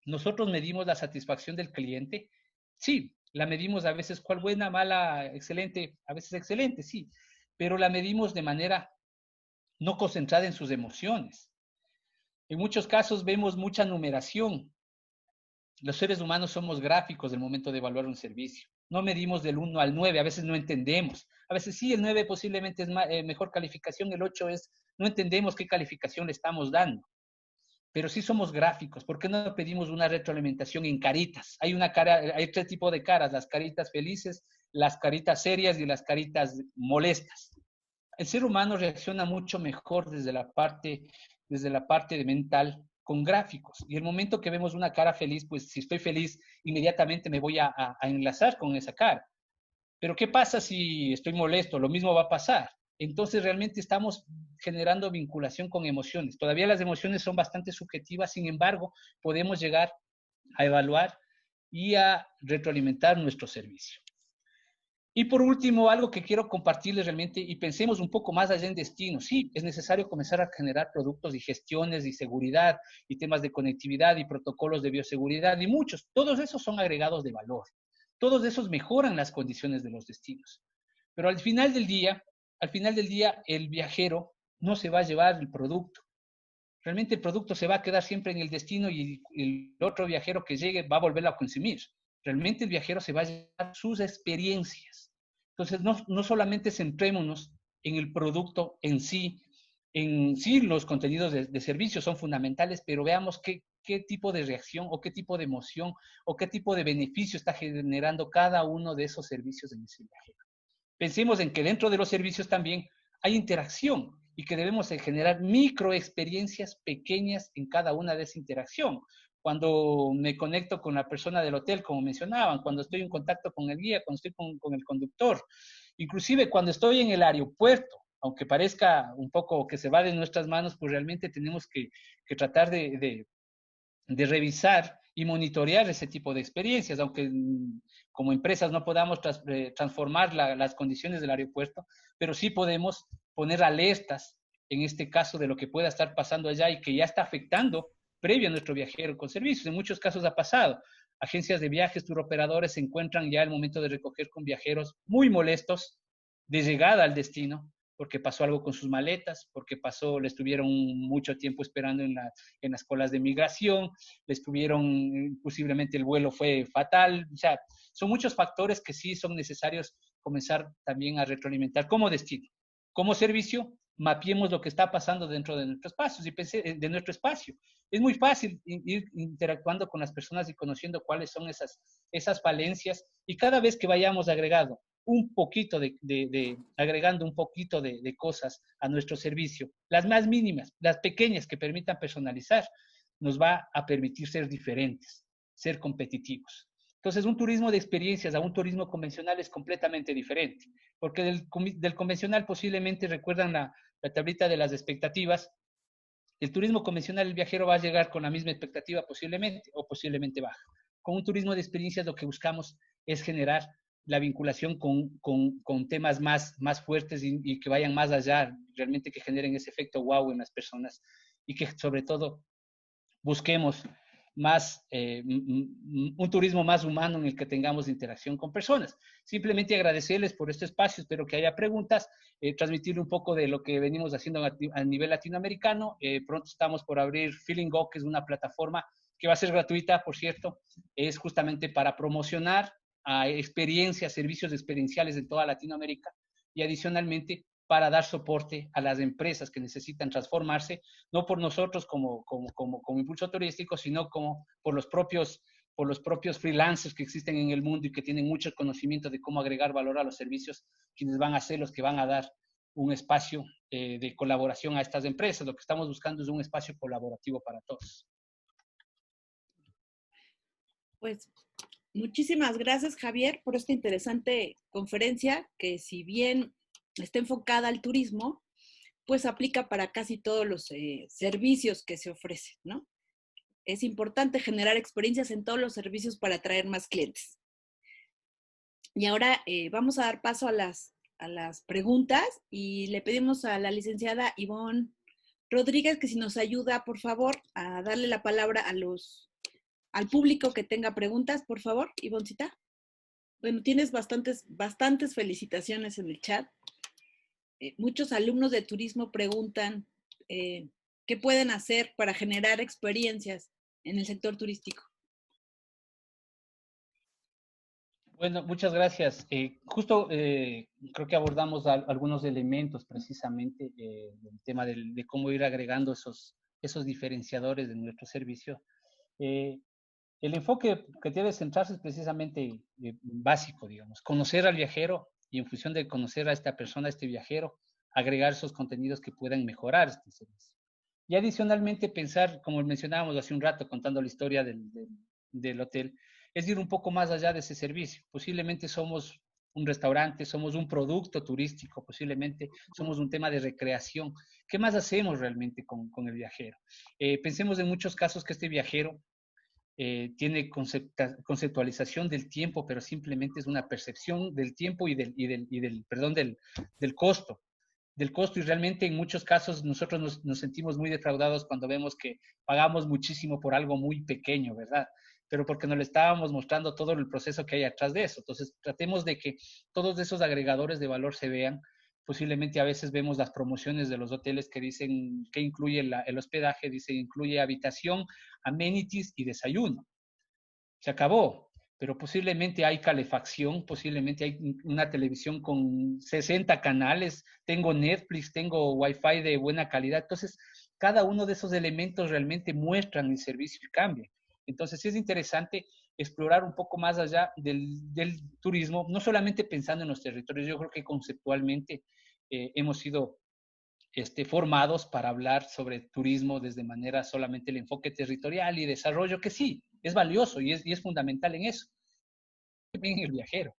Nosotros medimos la satisfacción del cliente, sí, la medimos a veces cuál buena, mala, excelente, a veces excelente, sí, pero la medimos de manera no concentrada en sus emociones. En muchos casos vemos mucha numeración. Los seres humanos somos gráficos del momento de evaluar un servicio. No medimos del 1 al 9, a veces no entendemos. A veces sí, el 9 posiblemente es mejor calificación, el 8 es, no entendemos qué calificación le estamos dando. Pero sí somos gráficos. ¿Por qué no pedimos una retroalimentación en caritas? Hay 3 tipos de caras, las caritas felices, las caritas serias y las caritas molestas. El ser humano reacciona mucho mejor desde la parte mental con gráficos. Y el momento que vemos una cara feliz, pues si estoy feliz, inmediatamente me voy a enlazar con esa cara. Pero ¿qué pasa si estoy molesto? Lo mismo va a pasar. Entonces realmente estamos generando vinculación con emociones. Todavía las emociones son bastante subjetivas, sin embargo, podemos llegar a evaluar y a retroalimentar nuestro servicio. Y por último, algo que quiero compartirles realmente, y pensemos un poco más allá en destino. Sí, es necesario comenzar a generar productos y gestiones y seguridad y temas de conectividad y protocolos de bioseguridad y muchos. Todos esos son agregados de valor. Todos esos mejoran las condiciones de los destinos. Pero al final del día, el viajero no se va a llevar el producto. Realmente el producto se va a quedar siempre en el destino y el otro viajero que llegue va a volverlo a consumir. Realmente el viajero se va a llevar sus experiencias. Entonces, no solamente centrémonos en el producto en sí los contenidos de servicios son fundamentales, pero veamos qué tipo de reacción o qué tipo de emoción o qué tipo de beneficio está generando cada uno de esos servicios en ese viajero. Pensemos en que dentro de los servicios también hay interacción y que debemos generar microexperiencias pequeñas en cada una de esa interacción. Cuando me conecto con la persona del hotel, como mencionaban, cuando estoy en contacto con el guía, cuando estoy con el conductor, inclusive cuando estoy en el aeropuerto, aunque parezca un poco que se va de nuestras manos, pues realmente tenemos que tratar de revisar y monitorear ese tipo de experiencias, aunque como empresas no podamos transformar las condiciones del aeropuerto, pero sí podemos poner alertas en este caso de lo que pueda estar pasando allá y que ya está afectando previo a nuestro viajero con servicios. En muchos casos ha pasado. Agencias de viajes, turoperadores se encuentran ya al momento de recoger con viajeros muy molestos de llegada al destino, porque pasó algo con sus maletas, porque le estuvieron mucho tiempo esperando en las colas de migración, le estuvieron, posiblemente el vuelo fue fatal, o sea, son muchos factores que sí son necesarios comenzar también a retroalimentar como destino. Como servicio, mapeemos lo que está pasando dentro de nuestros espacios y de nuestro espacio. Es muy fácil ir interactuando con las personas y conociendo cuáles son esas falencias y cada vez que vayamos agregando un poquito agregando un poquito de cosas a nuestro servicio, las más mínimas, las pequeñas que permitan personalizar, nos va a permitir ser diferentes, ser competitivos. Entonces, un turismo de experiencias a un turismo convencional es completamente diferente, porque del convencional posiblemente recuerdan la tablita de las expectativas. El turismo convencional, el viajero va a llegar con la misma expectativa posiblemente o posiblemente baja. Con un turismo de experiencias lo que buscamos es generar la vinculación con temas más fuertes y que vayan más allá, realmente que generen ese efecto wow en las personas y que sobre todo busquemos un turismo más humano en el que tengamos interacción con personas. Simplemente agradecerles por este espacio, espero que haya preguntas, transmitir un poco de lo que venimos haciendo a nivel latinoamericano. Pronto estamos por abrir Feeling Go, que es una plataforma que va a ser gratuita, por cierto, es justamente para promocionar a experiencias, servicios experienciales en toda Latinoamérica y adicionalmente para dar soporte a las empresas que necesitan transformarse, no por nosotros como impulso turístico, sino como por los propios freelancers que existen en el mundo y que tienen mucho conocimiento de cómo agregar valor a los servicios, quienes van a ser los que van a dar un espacio de colaboración a estas empresas. Lo que estamos buscando es un espacio colaborativo para todos. Pues muchísimas gracias, Javier, por esta interesante conferencia que, si bien está enfocada al turismo, pues aplica para casi todos los servicios que se ofrecen, ¿no? Es importante generar experiencias en todos los servicios para atraer más clientes. Y ahora vamos a dar paso a las preguntas y le pedimos a la licenciada Ivonne Rodríguez que si nos ayuda, por favor, a darle la palabra al público que tenga preguntas, por favor, Ivoncita. Bueno, tienes bastantes felicitaciones en el chat. Muchos alumnos de turismo preguntan qué pueden hacer para generar experiencias en el sector turístico. Bueno, muchas gracias. Justo creo que abordamos algunos elementos precisamente del tema de cómo ir agregando esos diferenciadores de nuestro servicio. El enfoque que debe centrarse es precisamente básico, digamos, conocer al viajero y en función de conocer a esta persona, a este viajero, agregar esos contenidos que puedan mejorar este servicio. Y adicionalmente pensar, como mencionábamos hace un rato contando la historia del hotel, es ir un poco más allá de ese servicio. Posiblemente somos un restaurante, somos un producto turístico, posiblemente somos un tema de recreación. ¿Qué más hacemos realmente con el viajero? Pensemos en muchos casos que este viajero tiene conceptualización del tiempo, pero simplemente es una percepción del tiempo y del costo. Del costo, y realmente en muchos casos nosotros nos sentimos muy defraudados cuando vemos que pagamos muchísimo por algo muy pequeño, ¿verdad? Pero porque nos le estábamos mostrando todo el proceso que hay atrás de eso. Entonces, tratemos de que todos esos agregadores de valor se vean. Posiblemente a veces vemos las promociones de los hoteles que dicen que incluye el hospedaje, dice incluye habitación, amenities y desayuno. Se acabó, pero posiblemente hay calefacción, posiblemente hay una televisión con 60 canales, tengo Netflix, tengo Wi-Fi de buena calidad. Entonces, cada uno de esos elementos realmente muestran el servicio y cambia. Entonces, sí es interesante explorar un poco más allá del turismo, no solamente pensando en los territorios. Yo creo que conceptualmente hemos sido formados para hablar sobre turismo desde manera solamente el enfoque territorial y desarrollo, que sí, es valioso y es fundamental en eso. También el viajero.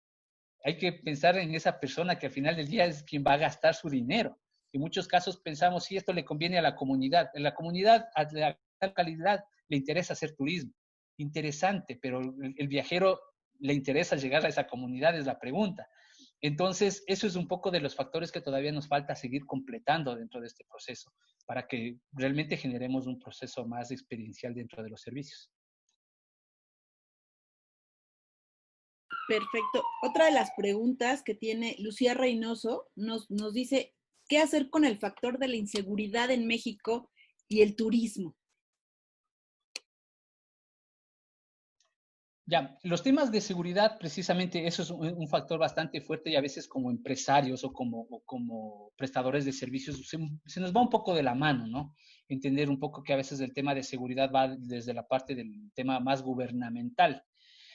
Hay que pensar en esa persona que al final del día es quien va a gastar su dinero. En muchos casos pensamos, si esto le conviene a la comunidad. En la comunidad, a la calidad, le interesa hacer turismo. Interesante, pero el viajero le interesa llegar a esa comunidad, es la pregunta. Entonces, eso es un poco de los factores que todavía nos falta seguir completando dentro de este proceso para que realmente generemos un proceso más experiencial dentro de los servicios. Perfecto. Otra de las preguntas que tiene Lucía Reynoso nos dice, ¿qué hacer con el factor de la inseguridad en México y el turismo? Ya, los temas de seguridad, precisamente, eso es un factor bastante fuerte y a veces como empresarios o como prestadores de servicios se nos va un poco de la mano, ¿no? Entender un poco que a veces el tema de seguridad va desde la parte del tema más gubernamental.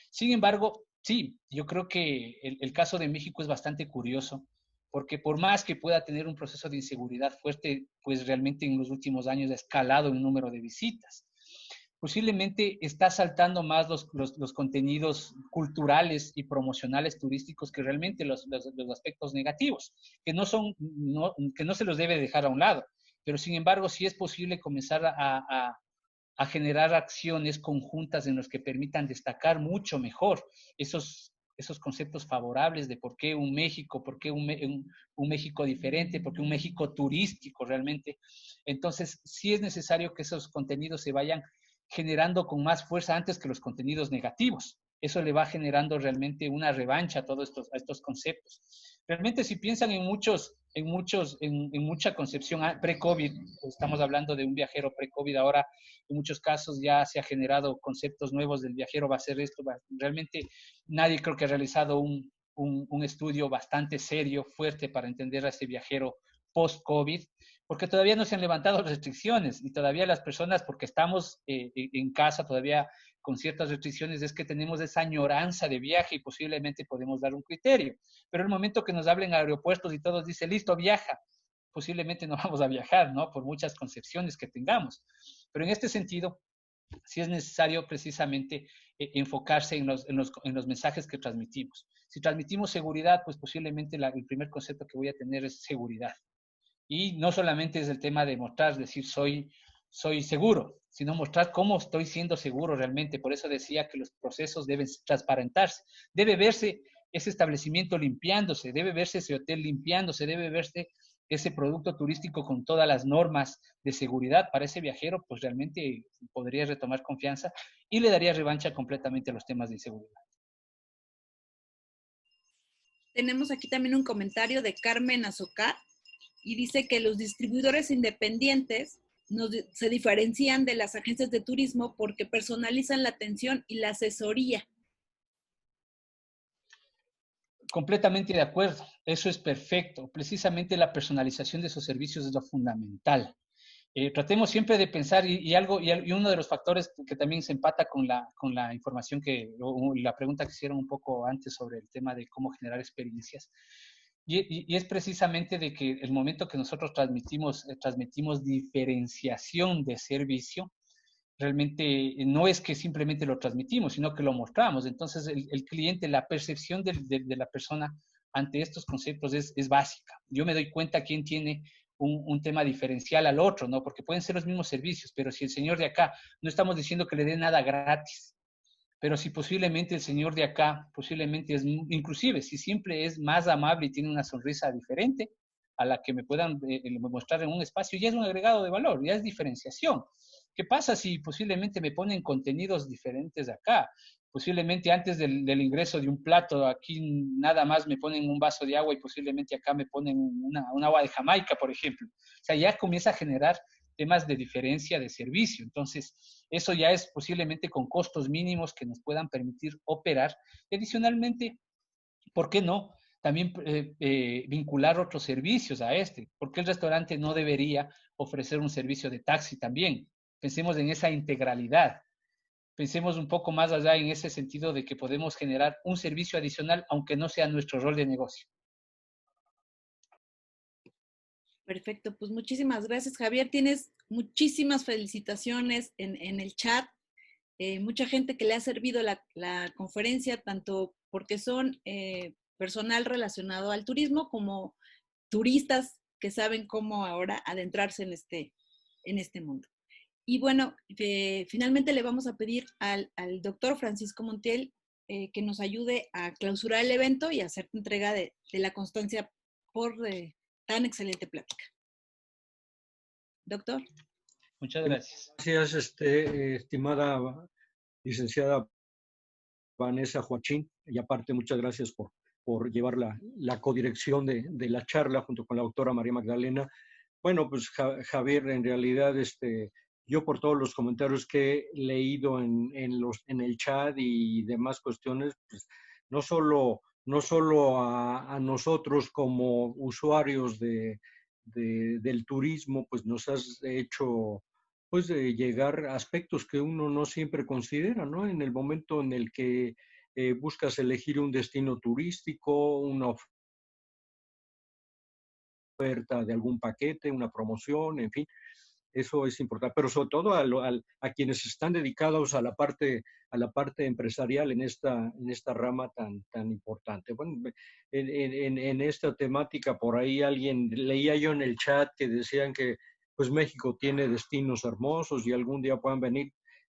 Sin embargo, sí, yo creo que el caso de México es bastante curioso, porque por más que pueda tener un proceso de inseguridad fuerte, pues realmente en los últimos años ha escalado el número de visitas. Posiblemente está saltando más los contenidos culturales y promocionales turísticos que realmente los aspectos negativos, que que no se los debe dejar a un lado. Pero sin embargo, sí es posible comenzar a generar acciones conjuntas en las que permitan destacar mucho mejor esos conceptos favorables de por qué un México, por qué un México diferente, por qué un México turístico realmente. Entonces, sí es necesario que esos contenidos se vayan generando con más fuerza antes que los contenidos negativos. Eso le va generando realmente una revancha a todos estos conceptos. Realmente si piensan en mucha concepción pre-COVID, estamos hablando de un viajero pre-COVID, ahora en muchos casos ya se ha generado conceptos nuevos del viajero, va a ser esto, realmente nadie creo que ha realizado un estudio bastante serio, fuerte para entender a ese viajero post-COVID, porque todavía no se han levantado restricciones y todavía las personas, porque estamos en casa todavía con ciertas restricciones, es que tenemos esa añoranza de viaje y posiblemente podemos dar un criterio. Pero el momento que nos hablen a aeropuertos y todos dicen, listo, viaja, posiblemente no vamos a viajar, ¿no? Por muchas concepciones que tengamos. Pero en este sentido, sí es necesario precisamente enfocarse en los mensajes que transmitimos. Si transmitimos seguridad, pues posiblemente el primer concepto que voy a tener es seguridad. Y no solamente es el tema de mostrar, decir soy seguro, sino mostrar cómo estoy siendo seguro realmente. Por eso decía que los procesos deben transparentarse. Debe verse ese establecimiento limpiándose, debe verse ese hotel limpiándose, debe verse ese producto turístico con todas las normas de seguridad para ese viajero, pues realmente podría retomar confianza y le daría revancha completamente a los temas de inseguridad. Tenemos aquí también un comentario de Carmen Azocar y dice que los distribuidores independientes se diferencian de las agencias de turismo porque personalizan la atención y la asesoría. Completamente de acuerdo, eso es perfecto. Precisamente la personalización de esos servicios es lo fundamental. Tratemos siempre de pensar, y uno de los factores que también se empata con la información o la pregunta que hicieron un poco antes sobre el tema de cómo generar experiencias, Y es precisamente de que el momento que nosotros transmitimos diferenciación de servicio, realmente no es que simplemente lo transmitimos, sino que lo mostramos. Entonces, el cliente, la percepción de la persona ante estos conceptos es básica. Yo me doy cuenta quién tiene un tema diferencial al otro, ¿no? Porque pueden ser los mismos servicios, pero si el señor de acá, no estamos diciendo que le dé nada gratis, pero si posiblemente el señor de acá, posiblemente es, inclusive, si siempre es más amable y tiene una sonrisa diferente a la que me puedan mostrar en un espacio, ya es un agregado de valor, ya es diferenciación. ¿Qué pasa si posiblemente me ponen contenidos diferentes acá? Posiblemente antes del ingreso de un plato, aquí nada más me ponen un vaso de agua y posiblemente acá me ponen un agua de Jamaica, por ejemplo. O sea, ya comienza a generar temas de diferencia de servicio. Entonces, eso ya es posiblemente con costos mínimos que nos puedan permitir operar. Y adicionalmente, ¿por qué no? También vincular otros servicios a este. ¿Por qué el restaurante no debería ofrecer un servicio de taxi también? Pensemos en esa integralidad. Pensemos un poco más allá en ese sentido de que podemos generar un servicio adicional, aunque no sea nuestro rol de negocio. Perfecto, pues muchísimas gracias, Javier. Tienes muchísimas felicitaciones en el chat. Mucha gente que le ha servido la conferencia, tanto porque son personal relacionado al turismo como turistas que saben cómo ahora adentrarse en este mundo. Y bueno, finalmente le vamos a pedir al doctor Francisco Montiel que nos ayude a clausurar el evento y a hacer entrega de la constancia por tan excelente plática. Doctor. Muchas gracias. Gracias, estimada licenciada Vanessa Joachín, y aparte muchas gracias por llevar la codirección de la charla junto con la doctora María Magdalena. Bueno, pues Javier, en realidad, yo por todos los comentarios que he leído en el chat y demás cuestiones, pues no solo a nosotros como usuarios del turismo, pues nos has hecho pues llegar a aspectos que uno no siempre considera, ¿no? En el momento en el que buscas elegir un destino turístico, una oferta de algún paquete, una promoción, en fin, eso es importante, pero sobre todo a quienes están dedicados a la parte empresarial en esta rama tan importante. Bueno, en esta temática, por ahí leía yo en el chat que decían que pues México tiene destinos hermosos y algún día puedan venir.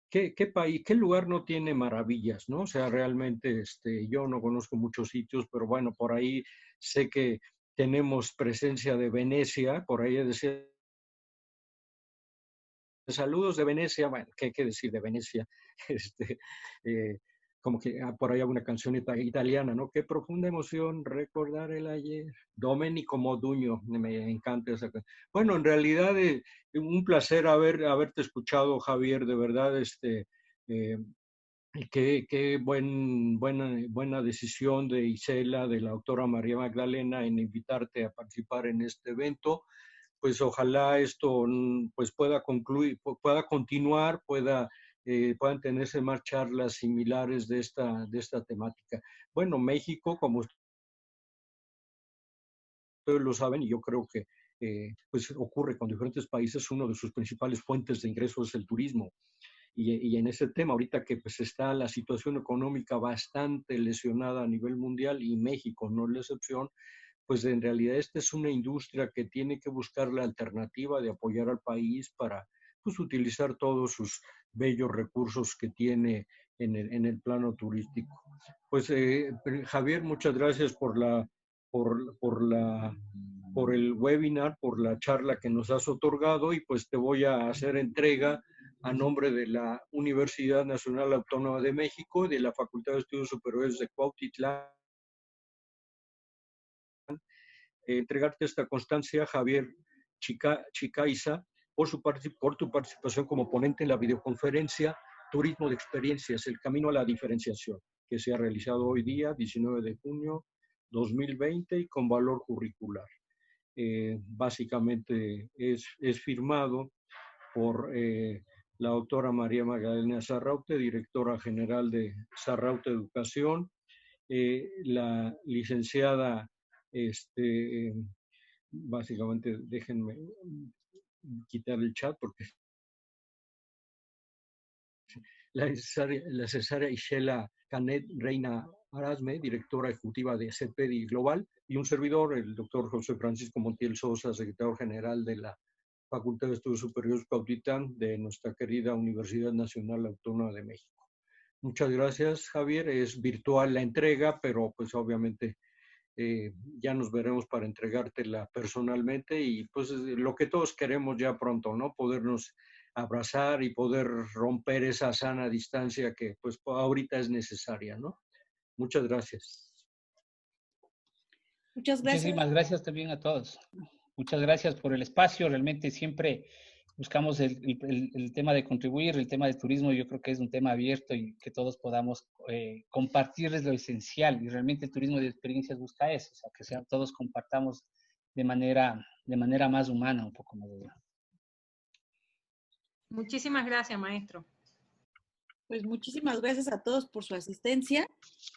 ¿Qué país, qué lugar no tiene maravillas, no? O sea, realmente yo no conozco muchos sitios, pero bueno, por ahí sé que tenemos presencia de Venecia, por ahí decía saludos de Venecia, bueno, ¿qué decir de Venecia? Eh, como que por ahí hay una canción italiana, ¿no? Qué profunda emoción recordar el ayer. Domenico Modugno, me encanta esa canción. Bueno, en realidad un placer haberte escuchado, Javier, de verdad, qué buena decisión de Isela, de la doctora María Magdalena, en invitarte a participar en este evento. Pues ojalá esto pues pueda concluir, pueda continuar, puedan tenerse más charlas similares de esta temática. Bueno, México, como ustedes lo saben, y yo creo que pues ocurre con diferentes países, uno de sus principales fuentes de ingresos es el turismo. Y en ese tema, ahorita que pues está la situación económica bastante lesionada a nivel mundial y México no es la excepción, pues en realidad esta es una industria que tiene que buscar la alternativa de apoyar al país para pues, utilizar todos sus bellos recursos que tiene en el plano turístico. Pues Javier, muchas gracias por el webinar, por la charla que nos has otorgado y pues te voy a hacer entrega a nombre de la Universidad Nacional Autónoma de México y de la Facultad de Estudios Superiores de Cuautitlán, entregarte esta constancia, Javier Chicaiza, por tu participación como ponente en la videoconferencia Turismo de Experiencias, el camino a la diferenciación, que se ha realizado hoy día, 19 de junio 2020, y con valor curricular. Básicamente es firmado por la doctora María Magdalena Zarraute, directora general de Zarraute Educación, la licenciada Básicamente, déjenme quitar el chat porque la cesárea Ishela Canet Reina Arasme, directora ejecutiva de CEPEDI Global, y un servidor, el doctor José Francisco Montiel Sosa, secretario general de la Facultad de Estudios Superiores Cuautitlán de nuestra querida Universidad Nacional Autónoma de México. Muchas gracias, Javier. Es virtual la entrega, pero pues obviamente ya nos veremos para entregártela personalmente y pues lo que todos queremos ya pronto, ¿no? Podernos abrazar y poder romper esa sana distancia que pues ahorita es necesaria, ¿no? Muchas gracias. Muchas gracias. Muchísimas gracias también a todos. Muchas gracias por el espacio. Realmente siempre buscamos el tema de contribuir, el tema del turismo. Yo creo que es un tema abierto y que todos podamos compartirles lo esencial. Y realmente el turismo de experiencias busca eso, o sea, que todos compartamos de manera más humana, un poco más humana. Muchísimas gracias, maestro. Pues muchísimas gracias a todos por su asistencia.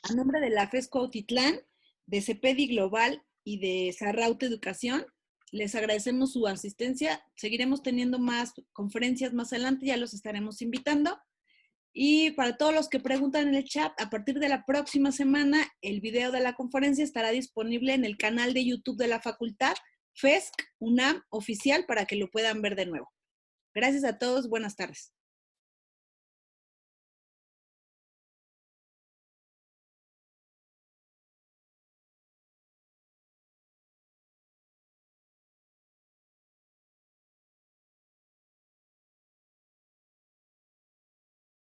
A nombre de la FES Cuautitlán, de CEPEDI Global y de Sarraute Educación, les agradecemos su asistencia. Seguiremos teniendo más conferencias más adelante, ya los estaremos invitando. Y para todos los que preguntan en el chat, a partir de la próxima semana, el video de la conferencia estará disponible en el canal de YouTube de la facultad, FESC UNAM Oficial, para que lo puedan ver de nuevo. Gracias a todos, buenas tardes.